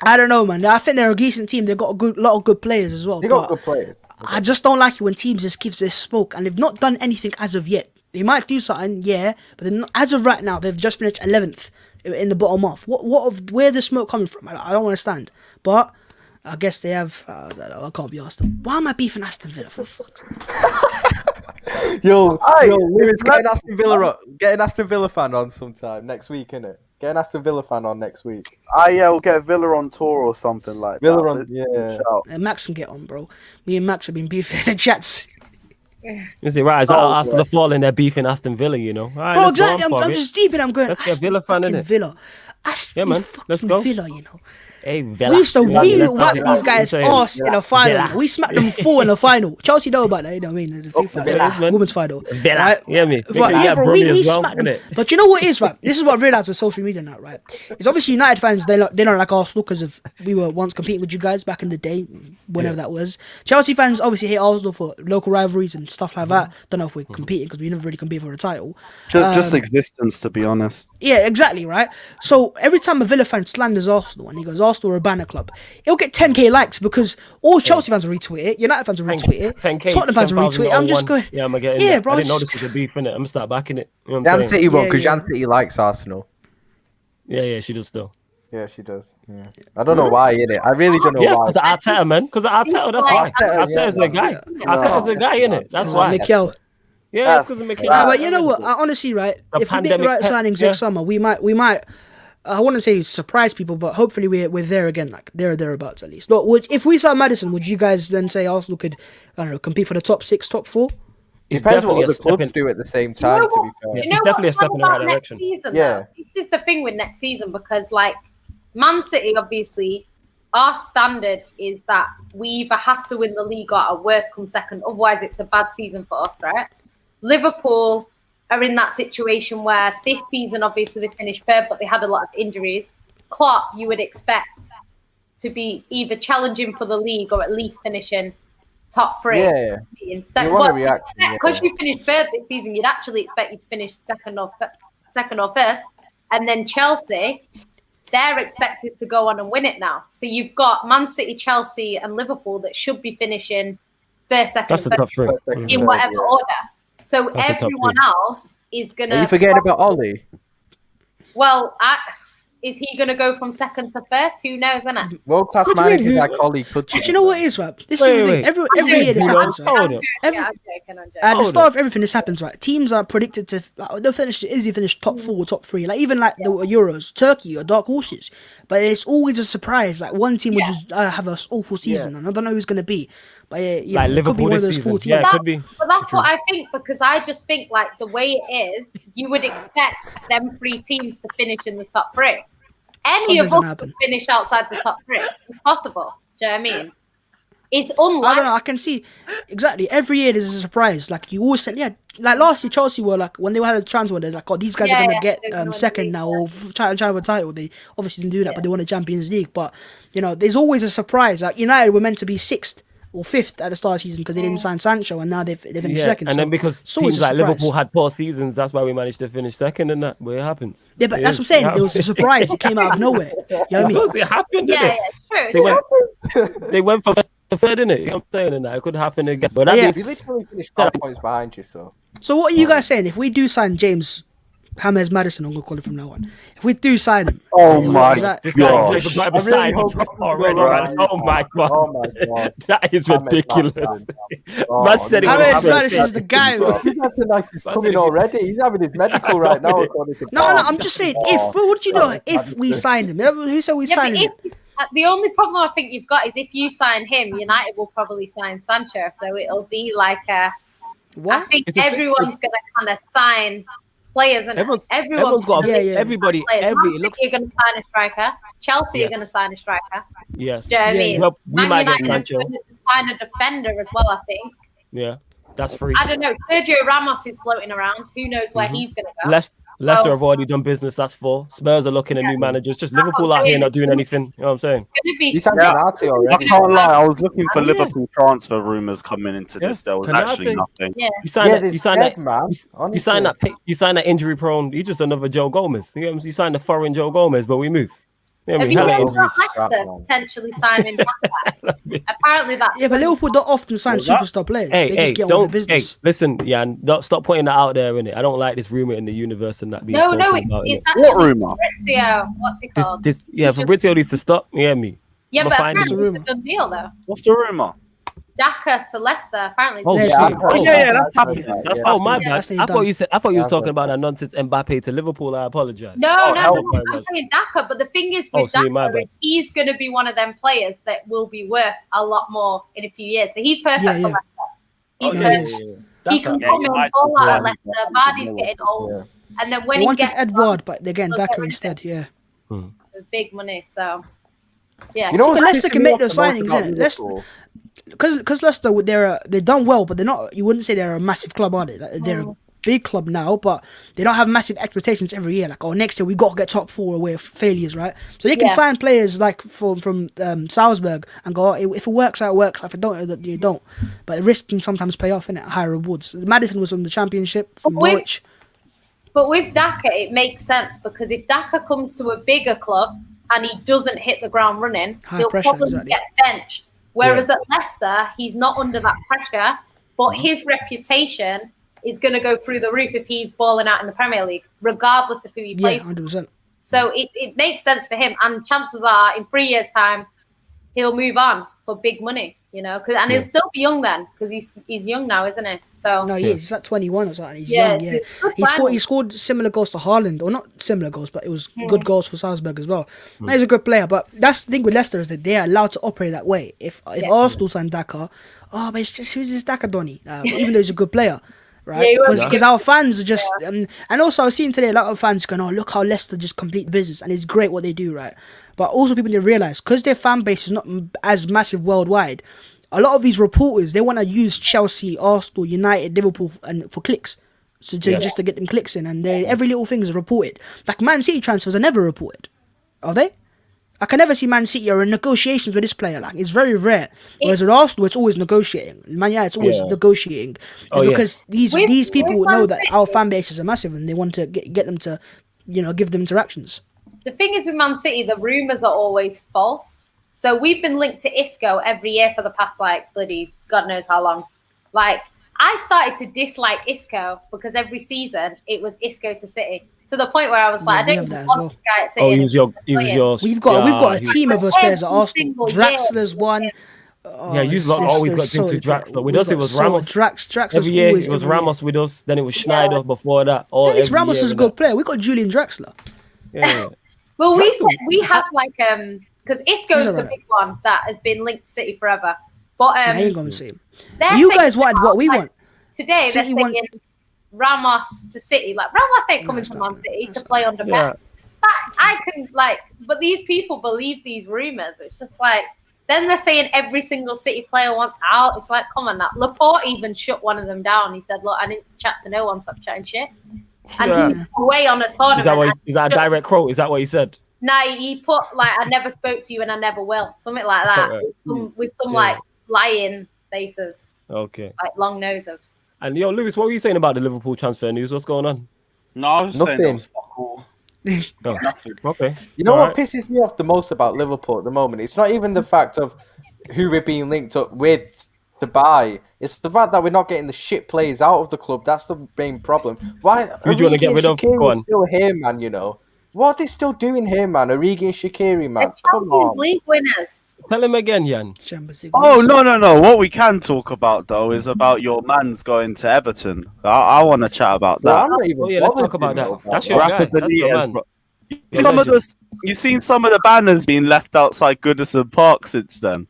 I don't know, man. I think they're a decent team. They've got a lot of good players as well. They got good players. I just don't like it when teams just gives this smoke, and they've not done anything as of yet. They might do something, yeah, but they're not, as of right now, they've just finished 11th in the bottom half. Where the smoke coming from? I don't understand. But I guess they have. I can't be asked. Why am I beefing Aston Villa for fuck? Yo, Lewis, get an Aston Villa fan on sometime next week, innit? Get an Aston Villa fan on next week. We'll get Villa on tour or something like Villa that. on, yeah. Shout. And Max can get on, bro. Me and Max have been beefing in the chats. You see, right? It's Arsenal falling there beefing Aston Villa, you know. Right, Bro, exactly. I'm just deep in. I'm going. Let's get Villa fan, innit? Villa. Aston man. Let's fucking go. Villa, you know. Hey, Villa. We used to Let's whack go. these guys' arse in a final. Villa. We smacked them 4 in the final. Chelsea know about that, you know what I mean? The FIFA, Villa, man. women's final. Villa. Right? You hear me? Make But sure you yeah, get bro, Bromley we as well, smacked them. innit? But you know what it is, right? This is what I've realised with social media now, right? It's obviously United fans, they don't like Arsenal because we were once competing with you guys back in the day, whenever that was. Chelsea fans obviously hate Arsenal for local rivalries and stuff like that. Don't know if we're competing because we never really competed for a title. Just existence, to be honest. Yeah, exactly, right? So every time a Villa fan slanders Arsenal and he goes, Arsenal are a banner club, it'll get 10k likes because all Chelsea fans will retweet it, United fans will retweet it, 10K, Tottenham fans will retweet it. I'm just going, yeah, I'm getting yeah, that. bro. I didn't know just- this was a beef, innit? I'm gonna start backing it. You know what Jan I'm saying? City won't, because Yeah, Jan City likes Arsenal. Yeah, she does still. Yeah, she does. Yeah. I don't know why, innit? I really don't know Yeah, why. because Arteta, man. Because Arteta, that's why. Arteta's a guy. Arteta's a guy, innit? That's why. Mikel. Yeah, it's because of Mikel. But you know what? Honestly, right? The If we make the pandemic right pep, signings yeah. next summer, we might. I wouldn't say surprise people, but hopefully we're there again, like thereabouts at least. Look, if we saw Maddison, would you guys then say Arsenal could, I don't know, compete for the top 6, top 4? It's Depends what definitely other a step clubs in. do at the same time, to be fair. It's definitely a step in the right direction. Yeah. This is the thing with next season because, like, Man City, obviously, our standard is that we either have to win the league or at worst come second. Otherwise, it's a bad season for us, right? Liverpool are in that situation where this season, obviously, they finished third, but they had a lot of injuries. Klopp, you would expect to be either challenging for the league or at least finishing top 3. Yeah. You want a reaction. Because you finished third this season, you'd actually expect you to finish second or first. And then Chelsea, they're expected to go on and win it now. So you've got Man City, Chelsea, and Liverpool that should be finishing first, second, That's the third top 3. in whatever order. So That's the top everyone three. else is gonna. Are you forgetting about Ollie? Well, is he gonna go from second to first? Who knows, isn't it? World class What do you mean, managers who- like Ollie could. Do you know what it is, right? This Wait, is the wait. thing. Every year this Who happens, knows? right? Hold on. Every- I'm joking. At the Hold start of everything this happens, right? Teams are predicted to they'll easily finish top 4 or top 3. Like even like the Euros, Turkey or dark horses. But it's always a surprise. Like one team will just have an awful season, and I don't know who's going to be. But Like it could be Liverpool one of this those season. 4 teams. Yeah, it could be. But that's what I think because I just think like the way it is, you would expect them 3 teams to finish in the top 3. Any of Something's gonna us happen. could finish outside the top 3. It's possible. Do you know what I mean? It's I don't know. unlikely. I can see exactly every year there's a surprise. Like you always said, like last year Chelsea were like when they had a transfer, they're like, oh, these guys are gonna get they're gonna win the second league, now or try for a title. They obviously didn't do that, but they won the Champions League. But there's always a surprise. Like United were meant to be 6th or 5th at the start of the season because they didn't sign Sancho, and now they've finished Yeah, second. and So then because it's always teams a like surprise. Liverpool had poor seasons, that's why we managed to finish second, and that where it happens. Yeah, but It that's is. what I'm saying. It There was a surprise. It came out of nowhere. You know what I Of mean? course, it happened, didn't Yeah, it? true. They went, they went from first to third, innit? You know what I'm saying? And that it could happen again. But that Yeah. means We literally finished 5 points behind you, so. So what are you guys saying? If we do sign James James Maddison, I'm gonna call it from now on. If we do sign him, Oh what my is that? This guy gosh. plays I beside really him hope this already, goes man. right. Oh my god. Oh my god. That is James ridiculous. Oh, Man said he no. was James having- Maddison is the guy. Bro, he's acting like he's That's coming it. already. He's having his medical right now. According to No, Cant. I'm just saying. If, but what do you know? If we sign him, who said we Yeah, sign but him? the only problem I think you've got is if you sign him, United will probably sign Sancho. So it'll be like I What? think It's just- everyone's going to kind of sign players, and Everyone's got Yeah, yeah. everybody. players. Every Man it looks City are going to sign a striker. Chelsea Yes. are going to sign a striker. yes. Do you know what I Yeah, mean? yeah. Well, we Man might get United Sancho. are going to sign a defender as well, I think. Yeah, that's free. I don't know. Sergio Ramos is floating around. Who knows where he's going to go? Leicester Oh. have already done business. That's 4. Spurs are looking at new managers. Just That's Liverpool what I'm out here saying. not doing anything. You know what I'm saying? It's going to be He's having Yeah. Canati I already. can't lie. I was looking for Yeah. Liverpool transfer rumours coming into this. There was Canate. actually nothing. yeah. You signed Yeah, that. You it's signed dead, that. man. You signed that. You signed that injury prone. He's just another Joe Gomez. You know what I'm saying? You signed the foreign Joe Gomez, but we move. You know what I Have mean? you Hella heard injury. about Leicester potentially signing Rafa? Apparently that's Yeah, but Liverpool don't often sign What's that? superstar players. Hey, They hey, just get on with don't. the Hey, business. listen, yeah, and don't stop putting that out there, innit? I don't like this rumor in the universe and that being no, spoken it's about, innit? actually What rumour? Fabrizio. What's he called? Yeah, Fabrizio needs to stop. You hear me? Yeah, I'ma but find him. apparently it's a done deal though. What's the rumour? Daka to Leicester. Apparently, Oh, There's yeah. the- Oh, yeah, that's happening. Yeah. That's Oh my happening. bad. That's I thought you said. I thought you was talking about that nonsense Mbappe to Liverpool. I apologize. no, Oh, no, hell no. no. I'm saying Daka, but the thing is Oh, with sorry, my Daka, bad. is he's going to be one of them players that will be worth a lot more in a few years. So he's perfect Yeah, for yeah. Leicester. He's yeah, perfect. yeah. He That's can Yeah, come you in, might ball out yeah. at Leicester. Vardy's getting old, Yeah. and then when They he wanted gets Edward, but they're getting they'll get Daka rid of instead. Yeah. with big money, so yeah. You know But what's Leicester pissing can me make off those the most signings, about innit? Leicester- Liverpool? Because Leicester, they're done well, but they're not. You wouldn't say they're a massive club, are they? Like, they're a big club now, but they don't have massive expectations every year. Like, oh, next year we got to get top 4 away of failures, right? So they can Yeah. sign players like from Salzburg and go, oh, if it works out, it works. If it don't, you don't. But risk can sometimes pay off, innit? Higher rewards. Maddison was from the Championship from Wait. Norwich. But with Daka, it makes sense because if Daka comes to a bigger club and he doesn't hit the ground running, High he'll pressure, probably exactly. get benched. Whereas at Leicester, he's not under that pressure, but his reputation is going to go through the roof if he's balling out in the Premier League, regardless of who he Yeah, plays. 100%. So it makes sense for him. And chances are, in 3 years' time, he'll move on for big money, you know, and he'll still be young then because he's young now, isn't he? So No, he is. He's at 21 or something. He's Yeah, young, yeah. it's good He scored, signing. similar goals to Haaland, or not similar goals, but it was good goals for Salzburg as well. No, he's a good player, but that's the thing with Leicester is that they're allowed to operate that way. If Arsenal sign Daka, oh, but it's just, who's this Daka Donny? Even though he's a good player. Yeah, Right, he was because our fans are just, and also I was seeing today a lot of fans going, "Oh, look how Leicester just complete business," and it's great what they do, right? But also people need to realize because their fan base is not as massive worldwide, a lot of these reporters they want to use Chelsea, Arsenal, United, Liverpool, and for clicks, so just to get them clicks in, and every little thing is reported. Like Man City transfers are never reported, are they? I can never see Man City are in negotiations with this player. Like it's very rare. Whereas at Arsenal, it's always negotiating. Man United, it's always negotiating. It's because these people with know Man that City- our fan bases are massive, and they want to get them to, give them interactions. The thing is with Man City, the rumours are always false. So we've been linked to Isco every year for the past, bloody God knows how long. I started to dislike Isco because every season it was Isco to City. To the point where I was like, Yeah, I we don't have even that as want this guy at City. Oh, he was your. We've got a he was- team of us players at Every Arsenal. single year. Draxler's one. Yeah, you've always got drinks with Draxler. With us, it was Ramos. Draxler's Every year always it was every year. Ramos with us. Then it was Schneider before that. At least every Ramos year is a and good that. player. We got Julian Draxler. Yeah. Well, Draxler- we have because Isco's He's the alright. big one that has been linked to City forever. But I ain't gonna see him. they're You saying guys wanted what we like, want. Today City they're saying want- Ramos to City. Like Ramos ain't coming it's to not Man good. City That's to play under Yeah. Pep. I can but these people believe these rumors. It's just then they're saying every single City player wants out. It's like, come on, now. Laporte even shut one of them down. He said, "Look, I didn't chat to no one. Stop chatting shit." And Yeah. he's away on a tournament. Is that a direct quote? Is that what he said? No, he put "I never spoke to you and I never will," something like that, Alright. with some Yeah. lying faces, Okay. long noses. And Lewis, what were you saying about the Liverpool transfer news? What's going on? No, I was just saying Nothing. that was fuck all. Oh, Nothing. okay. You know All what pisses me off the most about Liverpool at the moment? It's not even the fact of who we're being linked up with to buy. It's the fact that we're not getting the shit players out of the club. That's the main problem. Why? Who do you want to get rid of? Go on. Still here, man. You know what are they still doing here, man? Origi and Shaqiri, man. It's Come Champions on. League winners. Tell him again, Jan. Champions League Oh winners. no! What we can talk about though is about your man's going to Everton. I want to chat about Well, that. I'm not even. Oh yeah, let's bothered talk about to that. know That's your Rafa guy. That's your Benitez, man. bro. Your Some of legend. you've seen some of the banners being left outside Goodison Park since then.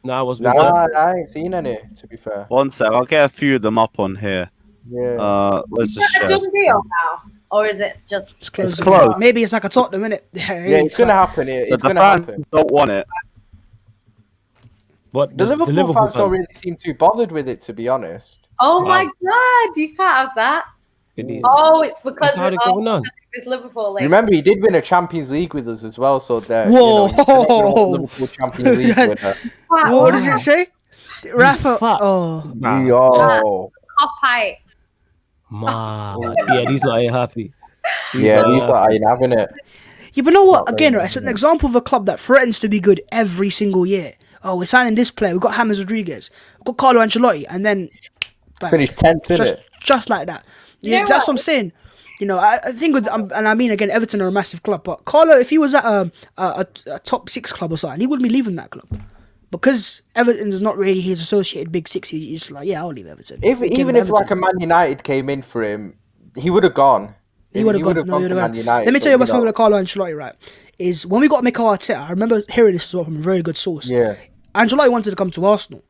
Nah, I was Nah, possessed. I ain't seen any. To be fair. One sec, I'll get a few of them up on here. Yeah. Let's Is just that a share. done deal now? Or is it just... It's close. It's close. Maybe it's like a Tottenham, innit? Yeah, it's gonna happen. But It's the gonna fans happen. don't want it. But The Liverpool fans don't really seem too bothered with it, to be honest. Oh Wow. my God, you can't have that. Idiot. Oh, it's because That's how they're going on. it's Liverpool. Like, Remember, he did win a Champions League with us as well, so that Whoa. you know, you're not gonna want Liverpool Champions League winner. What does it say? Rafa. Fuck. Oh. Yo. Top height. Man. Yeah, these lot ain't happy. Yeah, these lot ain't having it. Yeah, but know what? Not Again, really, right, it's an example of a club that threatens to be good every single year. Oh, we're signing this player. We've got James Rodriguez. We've got Carlo Ancelotti. And then... bang. Finished 10th, innit? Just like that. Yeah, know that's what? what I'm saying. You know, I think with, and I mean again, Everton are a massive club, but Carlo, if he was at a top 6 club or something, he wouldn't be leaving that club because Everton is not really his associated big 6. He's like, yeah, I'll leave Everton. Even if like a Man United came in for him, he would have gone. He would have gone. No, he would to have Man gone. United. Let me but, tell you what's know, happened with Carlo Ancelotti, right? Is when we got Mikel Arteta, I remember hearing this as well from a very good source. Yeah. Ancelotti wanted to come to Arsenal,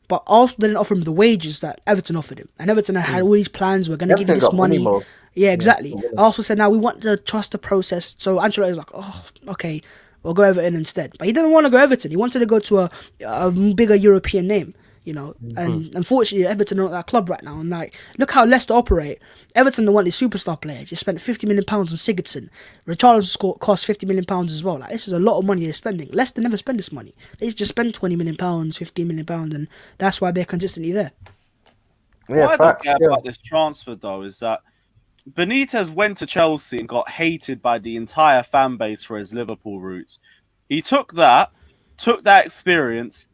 but Arsenal didn't offer him the wages that Everton offered him. And Everton had all these plans, we're going to give you Everton this got money. money, Mo. Yeah, exactly. Arsenal said, now we want to trust the process. So Ancelotti was like, oh, okay, we'll go Everton instead. But he didn't want to go Everton. He wanted to go to a bigger European name, you know. And unfortunately, Everton are not that club right now. And like, look how Leicester operate. Everton don't want these superstar players. They spent £50 million on Sigurdsson. Richarlison cost £50 million as well. Like, this is a lot of money they're spending. Leicester never spend this money. They just spend £20 million, £15 million, and that's why they're consistently there. Yeah, What I don't facts. get Yeah. about this transfer though is that Benitez went to Chelsea and got hated by the entire fan base for his Liverpool roots. He took that experience,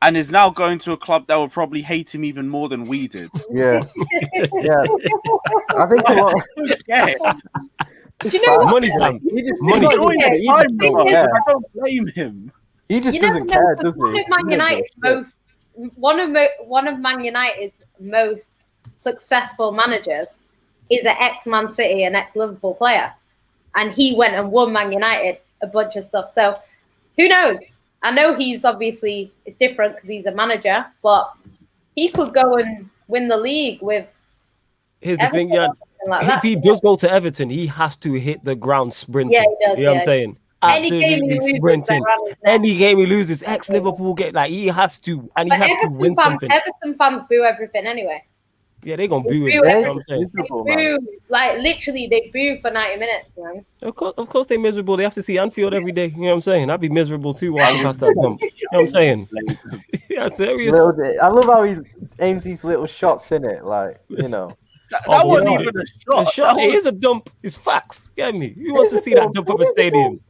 and is now going to a club that will probably hate him even more than we did. Yeah. Yeah. I think a lot. Yeah, Do you know what? Money, fam. He just Money. he enjoying doesn't the time, care. bro. Yeah. I don't blame him. He just You never doesn't know, care, because does one he? of Man He doesn't United's give a shit. most one of Man United's most successful managers is an ex-Man City and ex-Liverpool player, and he went and won Man United a bunch of stuff. So who knows? I know he's obviously it's different because he's a manager, but he could go and win the league with. Here's the thing, Everton yeah. or something like that. If he does go to Everton, he has to hit the ground sprinting. Yeah, he does, You know what yeah. I'm saying? Any game he Absolutely loses, sprinting. they're running there. Any game he loses, ex-Liverpool get like he has to, and he But has to win something. Everton fans boo everything anyway. Yeah, they're gonna boo him. Boo You know everything. what I'm saying? They Miserable, man. boo, like literally, they boo for 90 minutes, man. Of course, they're miserable. They have to see Anfield every day. You know what I'm saying? I'd be miserable too walking past that dump. You know what I'm saying? Yeah, serious. Little bit. I love how he aims these little shots in it, like, you know. That Oh, wasn't yeah. even a The shot. shot, That it was- is a dump. It's facts. Get me? Who wants to see that dump of a stadium?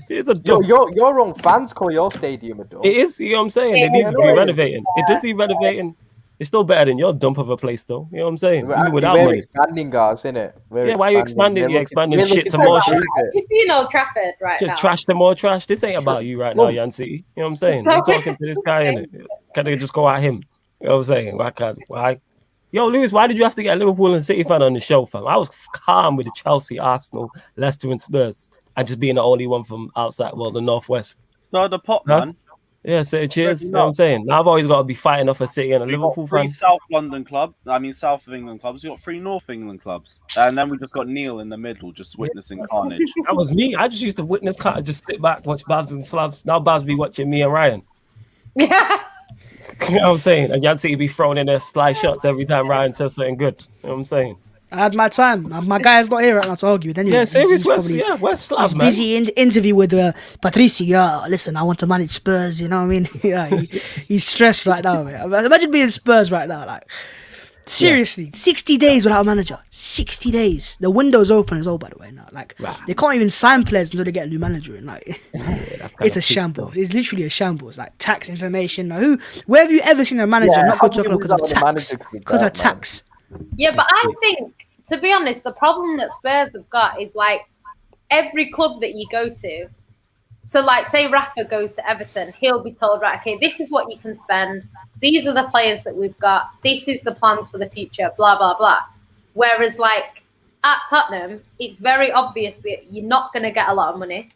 It's a Yo, dump. your own fans call your stadium a dump. It is. You know what I'm saying? It needs to be renovating. It does need renovating. It's still better than your dump of a place, though. You know what I'm saying? Even without We're money. expanding ours, innit? Yeah, why are you expanding? You're expanding shit to more shit. You see Old Trafford right now. Just trash to more trash. This ain't about you right now, Yancy. You know what I'm saying? You're talking to this guy, innit? Can they just go at him? You know what I'm saying? Why? Yo, Lewis, why did you have to get a Liverpool and City fan on the show, fam? I was calm with the Chelsea, Arsenal, Leicester, and Spurs, and just being the only one from outside, well, the Northwest. Stir the pot, Huh? man. Yeah, say cheers. You know what I'm saying? Now I've always got to be fighting off a City and a We Liverpool got 3 fan. South London club. I mean, South of England clubs. We got 3 North England clubs, and then we just got Neil in the middle, just witnessing carnage. That was me. I just used to witness car, just sit back, watch Babs and Slavs. Now Babs be watching me and Ryan. Yeah. You know what I'm saying? And Yancy be throwing in their sly shots every time Ryan says something good. You know what I'm saying? I had my time. My guy's not here right now to argue with anyway. Yeah, serious He's West. probably- Yeah, West Slav, He's man. busy in interview with Patricio. Yeah, listen, I want to manage Spurs. You know what I mean? Yeah, he's stressed right now, man. Imagine being Spurs right now. Like, Seriously, 60 days without a manager. 60 days. The window's open as well, by the way. Now, like they can't even sign players until they get a new manager in. Like, it's a shambles. It's literally a shambles. Like tax information. Like, where have you ever seen a manager not go to a club because of tax? Because of tax. Yeah, but I think, to be honest, the problem that Spurs have got is like every club that you go to. So, like, say Rafa goes to Everton, he'll be told, right, okay, this is what you can spend. These are the players that we've got. This is the plans for the future, blah, blah, blah. Whereas, like, at Tottenham, it's very obvious that you're not going to get a lot of money.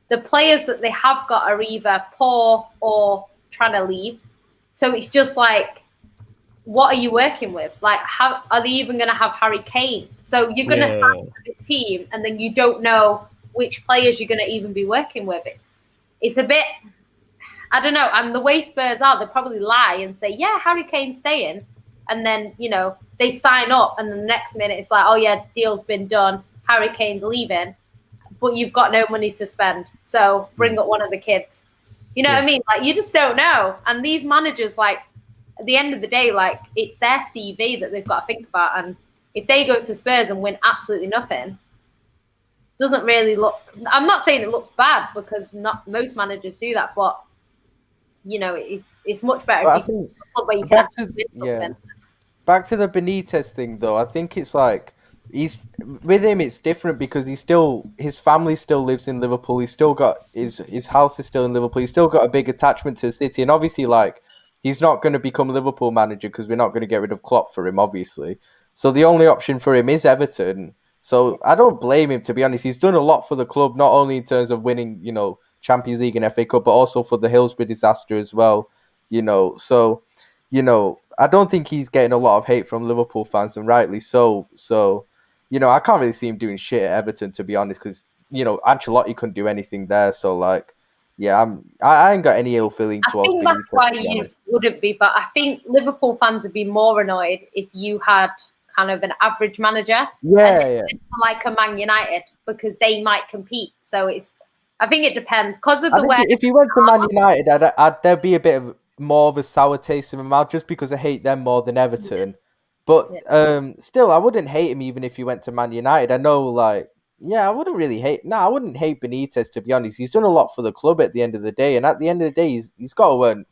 The players that they have got are either poor or trying to leave. So it's just like, what are you working with? Like, how are they even going to have Harry Kane? So you're going to sign for this team, and then you don't know which players you're going to even be working with. It's a bit, I don't know. And the way Spurs are, they probably lie and say, yeah, Harry Kane's staying. And then, you know, they sign up and the next minute it's like, oh yeah, deal's been done. Harry Kane's leaving, but you've got no money to spend. So bring up one of the kids. You know what I mean? Like, you just don't know. And these managers, like, at the end of the day, like, it's their CV that they've got to think about. And if they go to Spurs and win absolutely nothing, doesn't really look, I'm not saying it looks bad because not most managers do that, but you know, it's much better if you where you can actually win something. Back to the Benitez thing though, I think it's like he's with him it's different because his family still lives in Liverpool, he's still got his house is still in Liverpool, he's still got a big attachment to the city, and obviously like he's not going to become Liverpool manager because we're not going to get rid of Klopp for him, obviously. So the only option for him is Everton. So I don't blame him, to be honest. He's done a lot for the club, not only in terms of winning, you know, Champions League and FA Cup, but also for the Hillsborough disaster as well, you know. So, you know, I don't think he's getting a lot of hate from Liverpool fans, and rightly so. So, you know, I can't really see him doing shit at Everton, to be honest, because, you know, Ancelotti couldn't do anything there. So, like, yeah, I ain't got any ill feeling towards Benitez. I think that's why you wouldn't be, but I think Liverpool fans would be more annoyed if you had kind of an average manager, like a Man United, because they might compete. So I think it depends because of the way. If he went to Man United, there'd be a bit of more of a sour taste in my mouth just because I hate them more than Everton. But still, I wouldn't hate him even if he went to Man United. I know, like, I wouldn't really hate. No, I wouldn't hate Benitez, to be honest. He's done a lot for the club at the end of the day, and at the end of the day, he's got to earn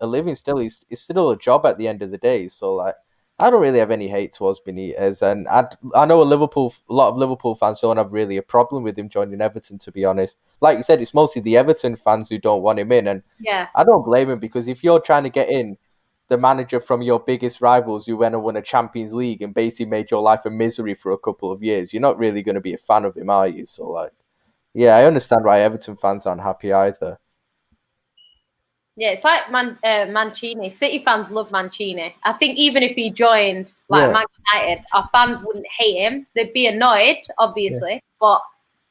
a living. Still, it's still a job at the end of the day. So, like, I don't really have any hate towards Benitez, and I know a lot of Liverpool fans don't have really a problem with him joining Everton, to be honest. Like you said, it's mostly the Everton fans who don't want him in, and I don't blame him, because if you're trying to get in the manager from your biggest rivals who went and won a Champions League and basically made your life a misery for a couple of years, you're not really going to be a fan of him, are you? So, like, I understand why Everton fans aren't happy either. Yeah, it's like Mancini. City fans love Mancini. I think even if he joined Man United, our fans wouldn't hate him. They'd be annoyed, obviously, but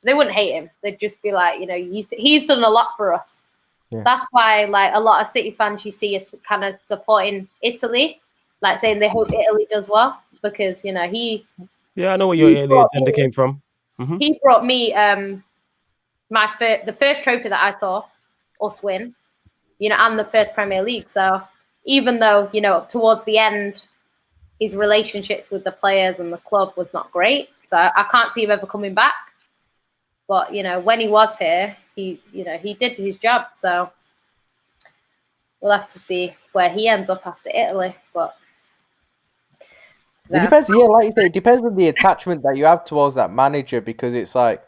they wouldn't hate him. They'd just be like, you know, he's done a lot for us. Yeah. That's why, like, a lot of City fans you see is kind of supporting Italy, like saying they hope Italy does well, because, you know, he. Yeah, I know where your Italy agenda came from. Mm-hmm. He brought me the first trophy that I saw us win. You know, and the first Premier League. So even though, you know, towards the end, his relationships with the players and the club was not great. So I can't see him ever coming back. But, you know, when he was here, he did his job. So we'll have to see where he ends up after Italy. But it depends. Yeah, like you said, it depends on the attachment that you have towards that manager, because it's like,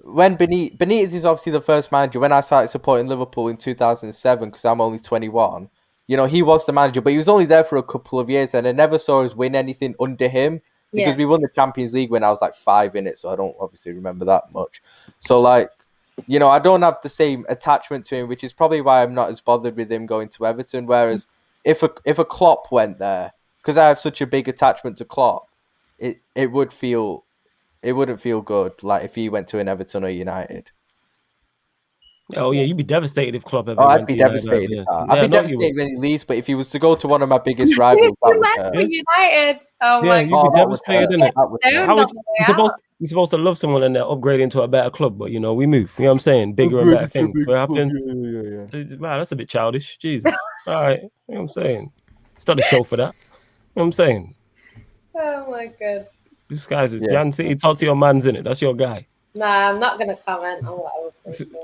when Benitez is obviously the first manager. When I started supporting Liverpool in 2007, because I'm only 21, you know, he was the manager, but he was only there for a couple of years, and I never saw us win anything under him, because we won the Champions League when I was like 5 in it, so I don't obviously remember that much. So, like, you know, I don't have the same attachment to him, which is probably why I'm not as bothered with him going to Everton. Whereas if a Klopp went there, because I have such a big attachment to Klopp, it wouldn't feel good, like, if he went to an Everton or United. Oh yeah, you'd be devastated if Klopp ever. I'd be devastated. I'd be devastated when he leaves. But if he was to go to one of my biggest rivals, United. Oh my God, you'd be devastated, isn't it? You're supposed to love someone and they're upgrading to a better club, but, you know, we move. You know what I'm saying? Bigger and better things. What happens? Wow, that's a bit childish. Jesus. All right, you know what I'm saying? It's not a show for that. You know what I'm saying? Oh my god. This guy's just Jan City. Talk to your man's in it. That's your guy. Nah, I'm not gonna comment on what I was thinking.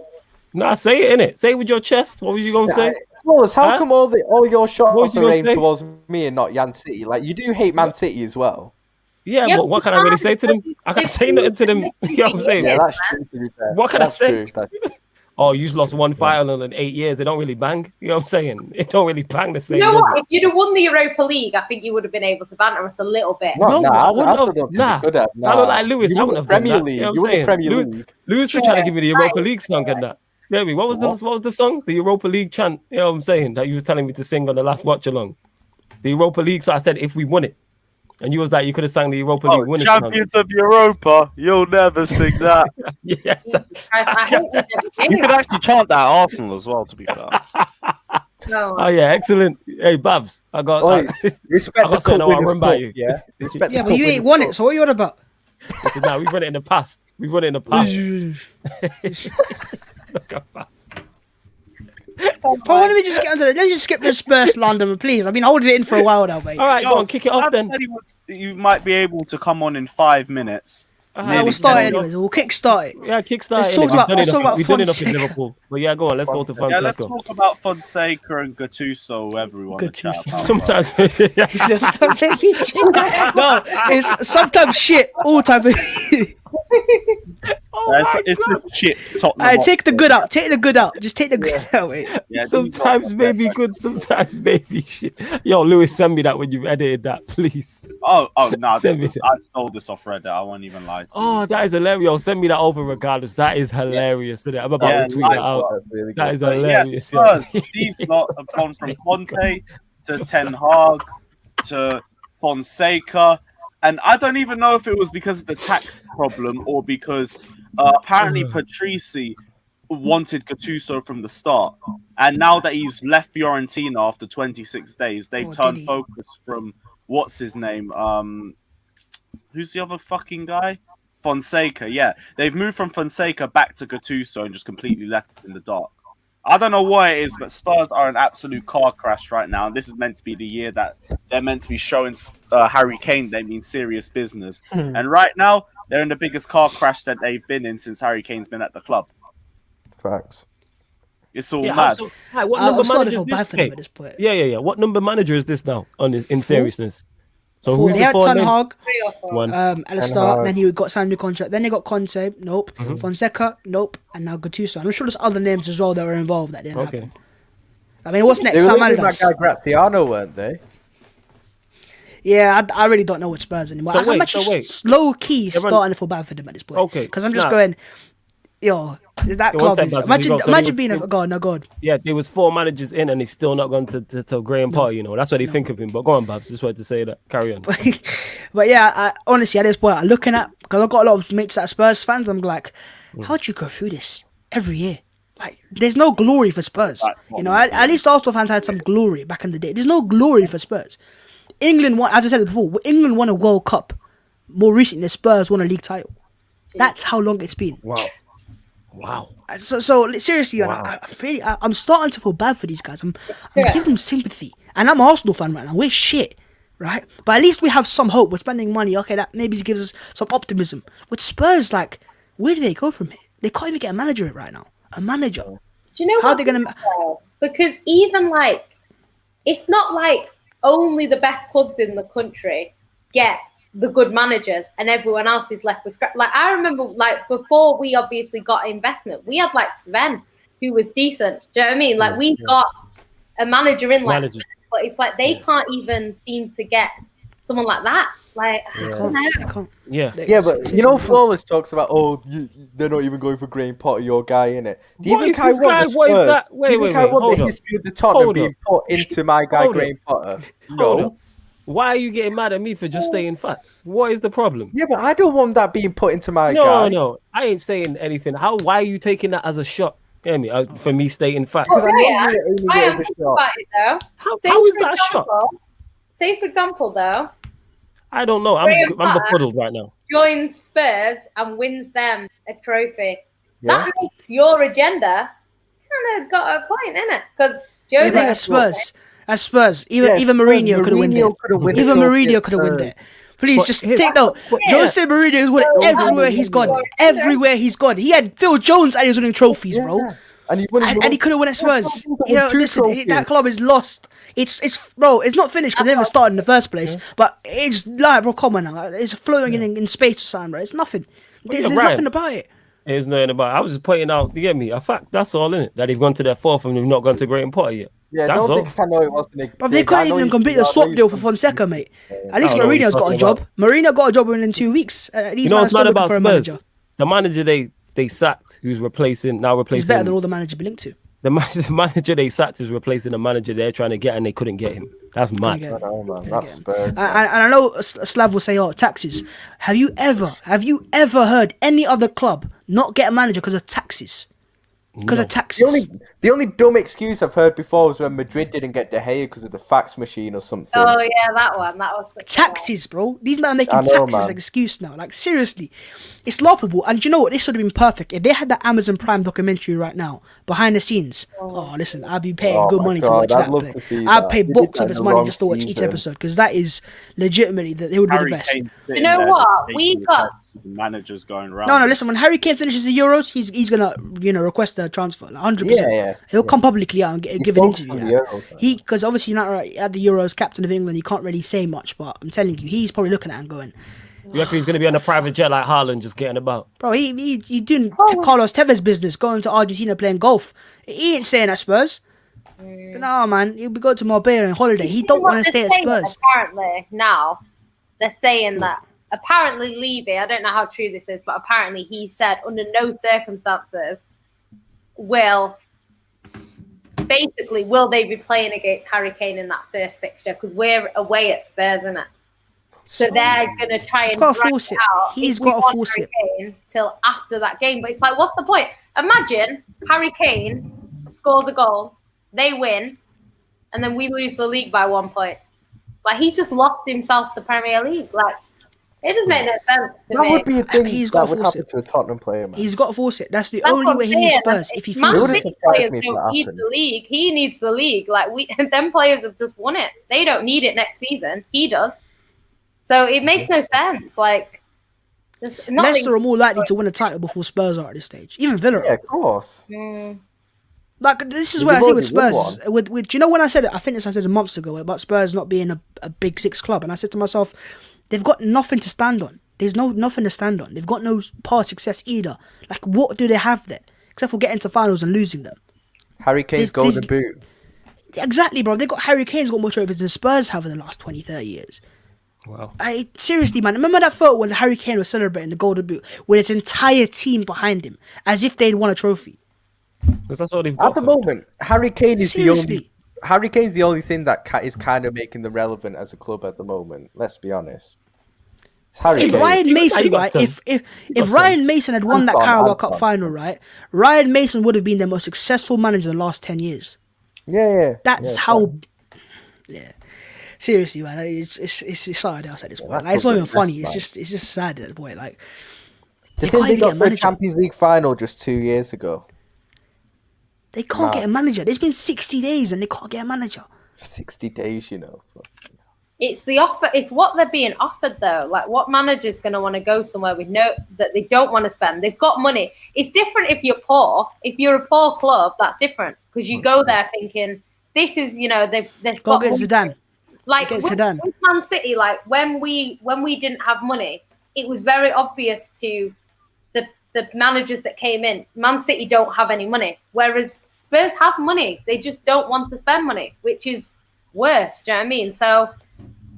Nah, say it in it. Say it with your chest. What was you gonna say? Flawless, how Huh? come all your What shots was you are gonna aimed say? towards me and not Yan City? Like, you do hate Man City as well. Yeah, but what can I really say to them? I can't say nothing to them. You know what I'm saying? Yeah, that's true, to be fair. What can I That's say? true, that's true. Oh, you just lost one final in 8 years. They don't really bang. You know what I'm saying? It don't really bang the same. You know does what? it? If you'd have won the Europa League, I think you would have been able to banter us a little bit. No, I wouldn't still have. don't think Nah. you could have. I look like Lewis. You I won wouldn't the have done Premier that. League. You know You what won I'm the saying? Premier League. Lewis was trying to give me the Europa League song and that. Yeah, what was the song? The Europa League chant. You know what I'm saying? That you was telling me to sing on the last watch along. The Europa League. So I said if we won it. And you was like, you could have sang the Europa League winners song. Champions of Europa, you'll never sing that. Yeah. I hate this everything. You could actually chant that at Arsenal as well, to be fair. No. Oh yeah, excellent. Hey, Babs, I got. Oi, respect I the got something I cup want to winners' run by cup, you. yeah? Respect Yeah, the but cup you ain't winners' won cup. it, so what you on about? Listen, now we've run it in the past. We've run it in the past. Look at Babs. Paul, let me just get under it. Let's just skip the Spurs London, please. I've been holding it in for a while now, mate. All right, go on, kick it off then. You might be able to come on in 5 minutes. We'll start it anyways. We'll kick-start it. Yeah, kickstart. Let's talk about- let's talk about We've done enough in Fonseca. Liverpool. But yeah, go on. Let's go to Fonseca. Yeah, let's talk about Fonseca and Gattuso, whoever we want to chat Gattuso. about. Sometimes. No, it's sometimes shit, all time. It's just shit. Tottenham Alright, take the Hotspur. good out. Take the good out. Just take the good out, mate. Yeah, these Sometimes are- maybe good, sometimes maybe shit. Yo, Lewis, send me that when you've edited that, please. Oh, no, Send me I stole this off Reddit. I won't even lie to you. Oh, that is hilarious. Yo, send me that over regardless. That is hilarious. Isn't it? I'm about Yeah, to tweet like that out. That's really That good. is But hilarious. yes, yo. Spurs, these lot have gone from Conte to Ten Hag to Fonseca, and I don't even know if it was because of the tax problem or because apparently Patrici wanted Gattuso from the start, and now that he's left Fiorentina after 26 days, they've Oh, turned did he? focus from what's his name? Who's the other fucking guy? Fonseca. Yeah, they've moved from Fonseca back to Gattuso and just completely left it in the dark. I don't know what it is, but Spurs are an absolute car crash right now. And this is meant to be the year that they're meant to be showing Harry Kane they mean serious business. And right now, they're in the biggest car crash that they've been in since Harry Kane's been at the club. Facts. It's all Yeah, mad. so, hi, what number I'm starting manager to is feel bad this? for them Hey, at this point. yeah. What number manager is this now? In seriousness. So who's They the had four Ten names? Hag Three or four. One. at the Ten start, Hag. then he got signed a new contract. Then they got Conte, nope. Fonseca, nope. And now Gattuso. I'm sure there's other names as well that were involved that didn't Okay. happen. I mean, what's They next? were Sam leaving that Allardyce. guy Graziano, weren't they? Yeah, I really don't know what Spurs anymore. So I'm wait, actually so wait. low key Everyone- starting to feel bad for them at this point. Okay, Because I'm just nah. going, yo, that one club second, is. Baz, Imagine, we go. So imagine he was being a still- god. No god. Yeah, there was 4 managers in and he's still not gone to Graham Potter, you know. That's what they think of him. But go on, Babs. Just wanted to say that. Carry on. But yeah, honestly, at this point, I'm looking at, because I've got a lot of mates that are Spurs fans, I'm like, how do you go through this every year? Like, there's no glory for Spurs. You know, at least Arsenal fans had some glory back in the day. There's no glory for Spurs. England won, as I said before, England won a World Cup more recently than Spurs won a league title. That's how long it's been. Wow. So seriously, I'm starting to feel bad for these guys. I'm giving them sympathy, and I'm an Arsenal fan right now. We're shit, right? But at least we have some hope. We're spending money. Okay, that maybe gives us some optimism. With Spurs, like, where do they go from here? They can't even get a manager right now. A manager. Do you know How what? are they gonna? Because even like, it's not like only the best clubs in the country get the good managers and everyone else is left with scrap. Like, I remember, like, before we obviously got investment, we had like Sven, who was decent. Do you know what I mean? Like, we got a manager in like Managers. Sven, but it's like they can't even seem to get someone like that. Like, I don't know. They can't. Yeah. Yeah, but you know, Flawless talks about, they're not even going for Graham Potter, your guy, innit? Do you What think is I this want guy? the What is Spurs? that? Do you Wait, think wait, I wait, want hold the up. history of the Tottenham Hold being up. put into my guy, Hold up. Graham Potter? Hold No. up. Why are you getting mad at me for just saying facts? What is the problem? Yeah, but I don't want that being put into my guy. No. I ain't saying anything. Why are you taking that as a shot? Hear me? For me stating facts. Because I know Yeah, you're aiming I it am as a thinking shot. about it though. How is that a shot? Say for example though, I don't know. Graham I'm Potter. befuddled right now. joins Spurs and wins them a trophy. Yeah. That makes your agenda kind of got a point, innit? Because Yeah, Jose but as Spurs, even Yeah, even Spurs, Mourinho could have won Mourinho there. could have won the Even trophy Mourinho at could have won Spurs. there. Please just take note. Jose Mourinho has won it everywhere he's gone. Everywhere he's gone. He had Phil Jones and he was winning trophies, bro. And he couldn't win at Spurs. Listen, that club is lost. It's bro. It's not finished because they never started in the first place. But it's like, bro, come on now. It's floating in space or something, bro. It's nothing. There's nothing about it. There's nothing about it. I was just pointing out, you get me, a fact. That's all, innit? That they've gone to their fourth and they've not gone to Graham Potter yet. Yeah, that's don't think I know it wasn't. But they couldn't even complete the swap deal for Fonseca, mate. At least Mourinho's got a job. Mourinho got a job within 2 weeks. You know what's mad about Spurs? The manager they sacked, who's replacing. He's better than all the managers be linked to. The manager they sacked is replacing the manager they're trying to get, and they couldn't get him. That's mad. I know, man. That's Spurs. And I know Slav will say, "Oh, taxes." Have you ever heard any other club not get a manager because of taxes? Because of taxes. The only dumb excuse I've heard before was when Madrid didn't get De Gea because of the fax machine or something. Oh yeah, that one. That was taxes, bro. These men are making taxes an excuse now. Like seriously, it's laughable. And you know what? This should have been perfect if they had that Amazon Prime documentary right now, behind the scenes. Oh, listen, I'd be paying good money to watch that. I'd pay bucks of its money just to watch each episode because that is legitimately that they would be the best. You know what? We got managers going around. No, listen. When Harry Kane finishes the Euros, he's gonna request a transfer, 100%. Yeah. He'll come publicly out and give an interview. Because obviously you're not at the Euros, captain of England, he can't really say much. But I'm telling you, he's probably looking at it and going, you reckon he's going to be on a private jet like Haaland, just getting about? Bro, he doing Carlos Tevez business, going to Argentina playing golf. He ain't staying at Spurs. No, man, he'll be going to Marbella on holiday. He don't want to stay at Spurs. Apparently, now they're saying that apparently Levy, I don't know how true this is, but apparently he said under no circumstances will they be playing against Harry Kane in that first fixture because we're away at Spurs, isn't it? So they're going to try and drag it out. He's got to force it till after that game. But it's like, what's the point? Imagine Harry Kane scores a goal, they win, and then we lose the league by 1 point. Like, he's just lost himself the Premier League. Like, it doesn't make no sense to me. That would be a thing that would happen to a Tottenham player, man. He's got to force it. That's the only way he needs Spurs. If he forces it. Players don't need the league. He needs the league. Like, them players have just won it. They don't need it next season. He does. So it makes no sense. Like, Leicester are more likely to win a title before Spurs are at this stage. Even Villa. Yeah, of course. Like, this is where I think with Spurs, do you know when I said it? I think I said it months ago about Spurs not being a big six club, and I said to myself, they've got nothing to stand on. There's nothing to stand on. They've got no past success either. Like, what do they have there except for getting to finals and losing them? Harry Kane's golden boot. Exactly, bro. They got Harry Kane's got more trophies than Spurs have in the last 20, 30 years. Wow. Seriously, man. Remember that photo when Harry Kane was celebrating the golden boot with his entire team behind him, as if they'd won a trophy. Because that's all they've got. At the moment, Harry Kane is the only thing that is kind of making them relevant as a club at the moment. Let's be honest. If Ryan Mason, right? If Ryan Mason had won that Carabao Cup final, right? Ryan Mason would have been the most successful manager in the last 10 years. Yeah. That's how. Yeah. Seriously, man, it's sad else at this point. Like, it's not even funny. It's just sad at this point. Like, they got the Champions League final just 2 years ago. They can't get a manager. There's been 60 days and they can't get a manager. 60 days, you know. It's the offer. It's what they're being offered, though. Like, what manager's going to want to go somewhere with that they don't want to spend? They've got money. It's different if you're poor. If you're a poor club, that's different because you go there thinking this is, they've got get Zidane. Like with Man City, like when we didn't have money, it was very obvious to the managers that came in. Man City don't have any money, whereas Spurs have money. They just don't want to spend money, which is worse. Do you know what I mean? So,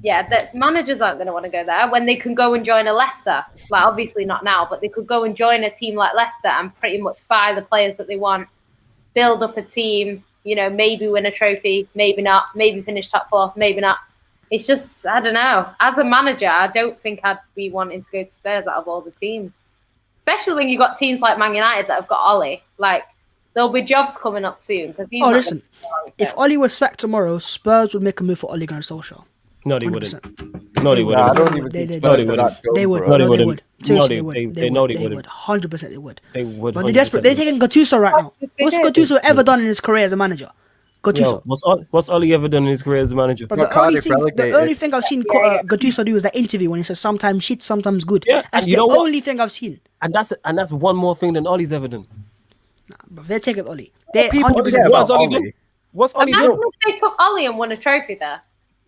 yeah, the managers aren't going to want to go there when they can go and join a Leicester. Like, obviously not now, but they could go and join a team like Leicester and pretty much buy the players that they want, build up a team. Maybe win a trophy, maybe not, maybe finish top four, maybe not. It's just, I don't know. As a manager, I don't think I'd be wanting to go to Spurs out of all the teams. Especially when you've got teams like Man United that have got Ollie. Like, there'll be jobs coming up soon. Listen, if Ollie was sacked tomorrow, Spurs would make a move for Ole Gunnar Solskjaer. No, they wouldn't. No, they wouldn't. I don't even think Spurs they would. No, they wouldn't. Seriously, they know they wouldn't. 100% they would. They would. But they're desperate. They're taking Gattuso right now. What's Gattuso ever done in his career as a manager? Gattuso. What's Ollie ever done in his career as a manager? But Got the only Cardiff thing, the relegated. only thing I've seen Gattuso do is that interview when he says sometimes shit, sometimes good. Yeah, That's and you the know what? only thing I've seen. And that's one more thing than Ollie's ever done. But they're taking Ollie. They're People 100%. forget What about has Ollie Ollie. done? What's Ollie done? Imagine if they took Ollie and won a trophy there.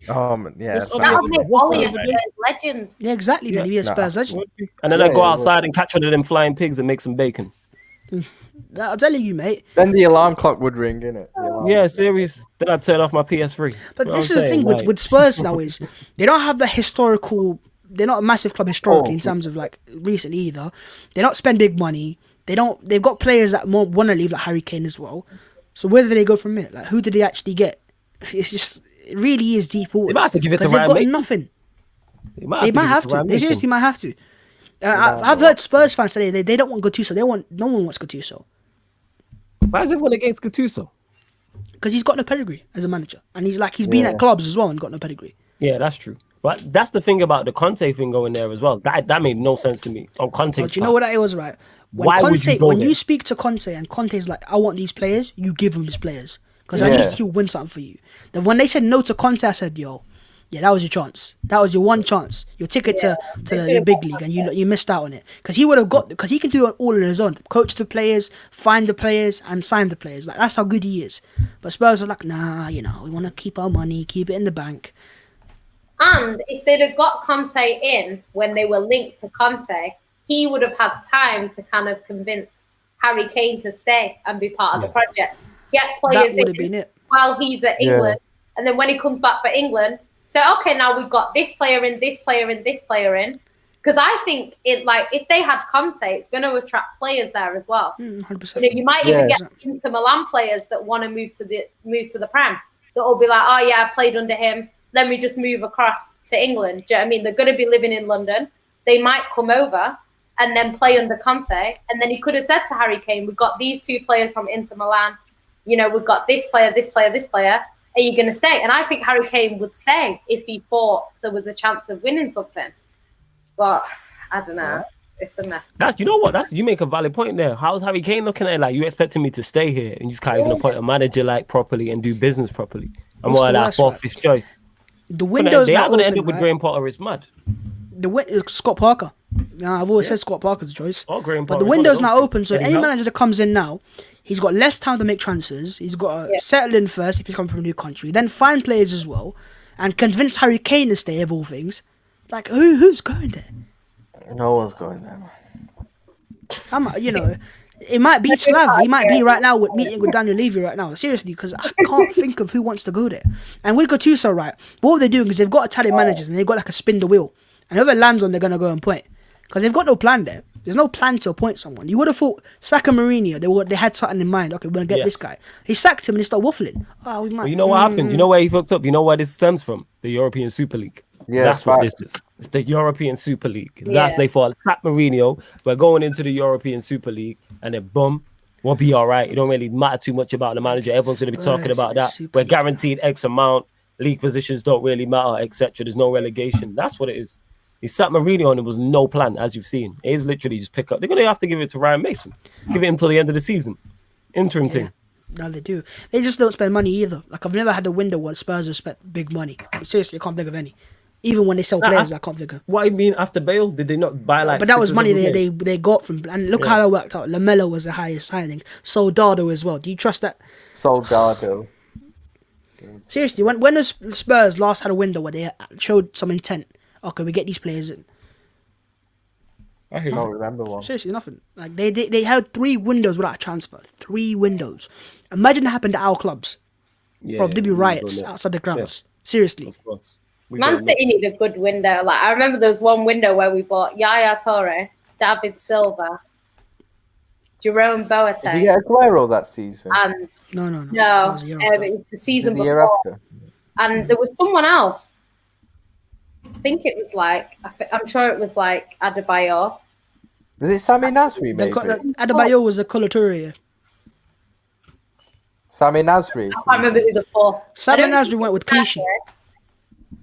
Yeah, What's it's Ollie That not- would make What's Ollie a Ollie Spurs legend. Yeah, exactly, man. He is Nah. Spurs legend. And then Yeah, I go yeah, outside and catch one of them flying pigs and make some bacon. I'm telling you, mate. Then the alarm clock would ring, innit? The alarm. Yeah, serious. Then I'd turn off my PS3. But You know this what is I'm the thing saying? with Spurs now is they don't have the historical. They're not a massive club historically in terms of like recently either. They don't spend big money. They don't. They've got players that want to leave, like Harry Kane as well. So where do they go from here? Like who did they actually get? It's just it really is deep water. They might have to give it to because they've Ryan got Mason. nothing. They They might have to. Ryan They Mason. seriously might have to. And I've heard Spurs fans say they don't want Gattuso. No one wants Gattuso Why is everyone against Gattuso? because he's got no pedigree as a manager, and he's been at clubs as well and got no pedigree. Yeah, that's true. But that's the thing about the Conte thing going there as well. That made no sense to me on Conte's But you know what that was, right? When Why would you go when there? you speak to Conte and Conte's like, I want these players, you give him his players. Because at Yeah. least he'll win something for you. Then when they said no to Conte, I said, yo, yeah, that was your chance. That was your one chance. Your ticket to the big league, and you missed out on it. Because he would have got, because he can do it all on his own. Coach the players, find the players, and sign the players. Like that's how good he is. But Spurs are like, nah, we want to keep our money, keep it in the bank. And if they'd have got Conte in when they were linked to Conte, he would have had time to kind of convince Harry Kane to stay and be part of the project. Get That players would have in been it. while he's at England. And then when he comes back for England, say, okay, now we've got this player in, this player in, this player in. Because I think if they had Conte, it's going to attract players there as well. 100%. You might even get Inter Milan players that want to move to the Prem. That will be like, oh yeah, I played under him. Let me just move across to England. Do you know what I mean? They're going to be living in London. They might come over and then play under Conte. And then he could have said to Harry Kane, we've got these two players from Inter Milan. We've got this player, this player, this player. Are you going to stay? And I think Harry Kane would stay if he thought there was a chance of winning something. But I don't know. It's a mess. You know what? You make a valid point there. How's Harry Kane looking at it? Like, you expecting me to stay here and you just can't even appoint a manager like properly and do business properly? I'm What's more the like worst, fourth, right? fifth choice. The window's They are not going to open, end up with right? Graham Potter. It's mad. Scott Parker. I've always said Scott Parker's a choice. Or Graham But Potter. the window's not open, so Eddie any Howe. manager that comes in now, he's got less time to make transfers. He's got to settle in first if he's coming from a new country, then find players as well, and convince Harry Kane to stay, of all things. Like, who's going there? No one's going there, man. It might be Slav. He might be right now meeting with Daniel Levy right now. Seriously, because I can't think of who wants to go there. And with Gattuso, right, what they're doing is they've got Italian managers and they've got like a spin the wheel. And whoever lands on, they're going to go and point. Because they've got no plan there. There's no plan to appoint someone. You would have thought Saka Mourinho, they had something in mind. Okay, we're going to get this guy. He sacked him and he started waffling. Oh, we might. But you know what happened? You know where he fucked up? You know where this stems from? The European Super League. Yeah, that's what facts. this is. It's the European Super League. Yeah. That's they thought. Sack Mourinho. We're going into the European Super League, and then boom, we'll be all right. It don't really matter too much about the manager. Everyone's going to be talking about that. Super We're League. guaranteed X amount. League positions don't really matter, etc. There's no relegation. That's what it is. He sat Mourinho and there was no plan, as you've seen. It is literally just pick up. They're going to have to give it to Ryan Mason. Give it until the end of the season. Interim Yeah. team. No, they do. They just don't spend money either. Like, I've never had a window where Spurs have spent big money. Seriously, I can't think of any. Even when they sell players, I can't think of. What I mean, after Bale, did they not buy like? But that 6 was or money 7 players? they got from. And look how that worked out. Lamella was the highest signing. Soldado as well. Do you trust that? Soldado. Seriously, when the Spurs last had a window where they showed some intent, okay, we get these players in. I don't remember one. Seriously, nothing. Like they had 3 windows without a transfer. 3 windows. Imagine that happened to our clubs. Yeah, Bro, there'd be we riots don't know. outside the grounds. Seriously. Of course. We Man don't know. City need a good window. Like, I remember there was one window where we bought Yaya Toure, David Silva, Jerome Did we Boateng, get Aguero that season? and No. That no, was a year it after. was the season The year before. after. And there was someone else. I think it was like, I'm sure it was like Adebayor. Was it Sammy Nasri, maybe? Adebayo was a coloratura. Sammy Nasri. I can't remember who the fourth. Sam I and don't Nasri think went it with was Clichy. Nasri.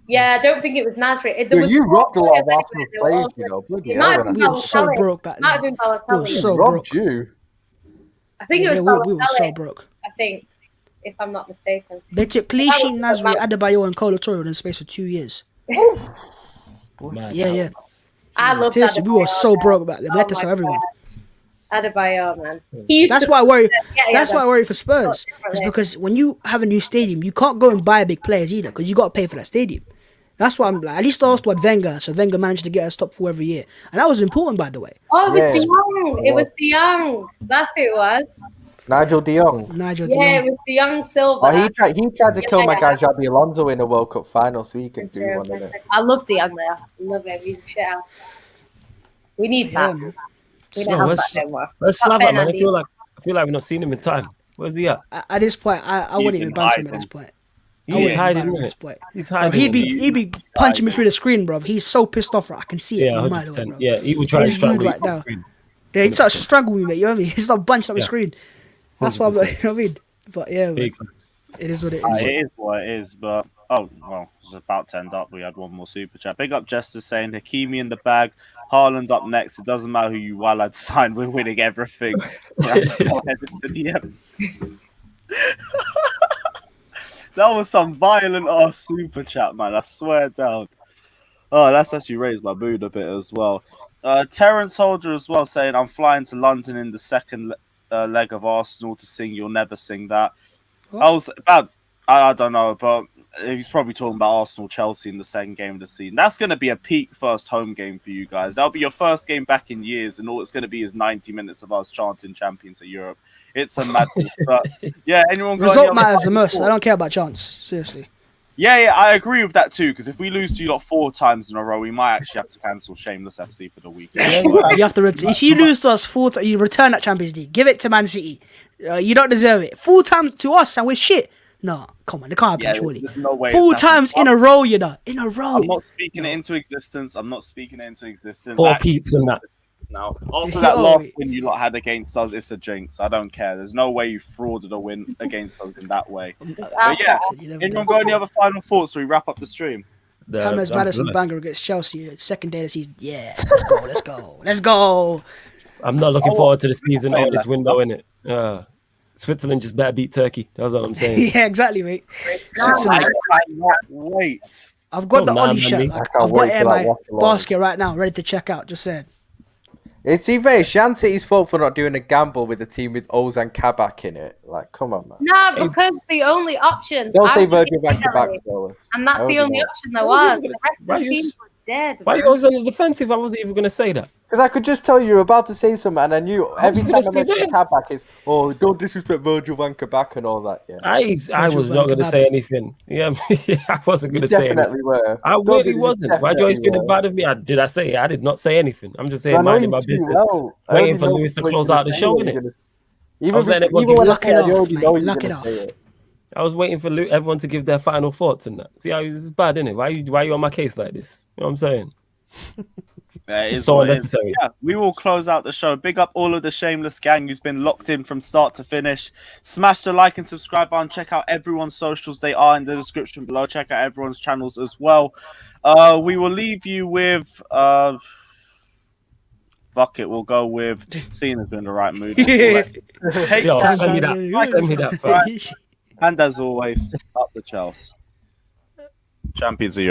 Yeah, I don't think it was Nasri. Yo, you robbed a lot of Arsenal They were players, all you know. Bloody It hell, might have when been I We were so Balotelli. broke back Might have then. been Balotelli. We were so robbed broke. you. I think it was We Balotelli. were so broke. I think, if I'm not mistaken. They took Clichy, Nasri, Adebayo, and Kolo Toure in the space of 2 years. Man. Yeah. I love Seriously, we were so broke back then. We had to sell everyone. Adebayo, man. He used That's to- why I worry. Yeah, That's yeah, why I worry for Spurs. It's because when you have a new stadium, you can't go and buy big players either because you got to pay for that stadium. That's why I'm like, at least Arsenal had Wenger, so Wenger managed to get us top 4 every year, and that was important, by the way. Oh, it was Yeah. De Jong. It was De Jong. That's who it was. Nigel De Jong. Nigel De Yeah, Jong. it was De Jong Silva. Oh, he tried to kill my Yeah. guy Xabi Alonso in a World Cup final, so he can do one of it. I love De Jong there. I love him. He's a shit out. We need Yeah, that. man. We So don't have where's- that anymore. Where's Not Slava, man? I Fernandes. feel like we've not seen him in time. Where's he at? At this point, I wouldn't He's even in banter him at hiding. this point. He I is wouldn't even hiding, banter him at isn't this it? point. He's Bro, hiding. he'd be punching me through the screen, bro. He's so pissed off. I can see it Yeah, from a mile 100%. away, bro. Yeah, he would try to He's strangle rude you right off now. screen. Yeah, he starts 100%. struggling with me. You know what I mean? He's not bunching up the Yeah. screen. That's why I'm like, you know what I mean? But yeah, man, Big facts. it is what it It is. is what it is, but it's about to end up. We had one more super chat. Big up Jester saying Hakimi in the bag, Haaland up next. It doesn't matter who you lads sign, we're winning everything. You have to go ahead with the DM. That was some violent ass super chat, man. I swear down. Oh, that's actually raised my mood a bit as well. Terence Holder as well saying, I'm flying to London in the second leg of Arsenal to sing You'll Never Sing That. What? I was about, I don't know, but he's probably talking about Arsenal Chelsea in the second game of the season. That's going to be a peak first home game for you guys. That'll be your first game back in years, and all it's going to be is 90 minutes of us chanting Champions of Europe. It's a madness. But yeah, anyone got any Result other matters the final most. thoughts? I don't care about chance. Seriously. Yeah, I agree with that too. Because if we lose to you lot 4 times in a row, we might actually have to cancel Shameless FC for the weekend. You have to if you lose to us 4 times, you return that Champions League. Give it to Man City. You don't deserve it. 4 times to us and we're shit. No, come on, they can't happen, surely. There's no way. 4 it's times in a row, you know. In a row. I'm not speaking it into existence. Four Actually, peeps and that. now. After that Yo. last win you lot had against us, it's a jinx. I don't care. There's no way you frauded a win against us in that way. But yeah, You never anyone know. got any other final thoughts so we wrap up the stream? James I'm Maddison blessed. banger against Chelsea. Second day of the season. Yeah, let's go. I'm not looking forward to the season okay, or this that's window, innit? Switzerland just better beat Turkey. That's what I'm saying. Yeah, exactly, mate. I Switzerland. cannot wait. I've got Oh, the nah, Ollie man, shirt. me. Like, I can't I've got wait it for in that my watch along. basket right now, ready to check out. Just saying. It's either Shan City's fault for not doing a gamble with a team with Ozan Kabak in it. Like, come on, man. No, because the only option. Don't say I was Virgil van thinking Kabak, Italy, though. and that's the only option there Why was. was he The rest of why the you team s- was dead. Why are you man. always on the defensive? I wasn't even going to say that. Because I could just tell you were about to say something, and I knew every gonna time I say mention that. Kabak, it's, oh, don't disrespect Virgil van Kabak and all that. Yeah, I was Virgil not going to van say Kabak. anything. Yeah, I wasn't you going to say anything. definitely were. I Don't really be- wasn't. Why do you always definitely feeling were. bad of me? Did I say it? I did not say anything. I'm just saying, I know minding you my too business. well. I Waiting already for know Lewis to what close you're out the gonna show, say, innit? you're gonna- I was letting everyone Even when I Lock say it I off, already mate. know you're Lock gonna it off. say it. I was waiting for everyone to give their final thoughts and that. See how this is bad, innit? Why you on my case like this? You know what I'm saying? It is So what it is. unnecessary. Yeah, we will close out the show. Big up all of the Shameless gang who's been locked in from start to finish. Smash the like and subscribe button. Check out everyone's socials. They are in the description below. Check out everyone's channels as well. We will leave you with fuck it. We'll go with Cena's in the right mood. Take Yo, care. send me that. Send me that. fam. And as always, up the Chelsea. Champions of Europe.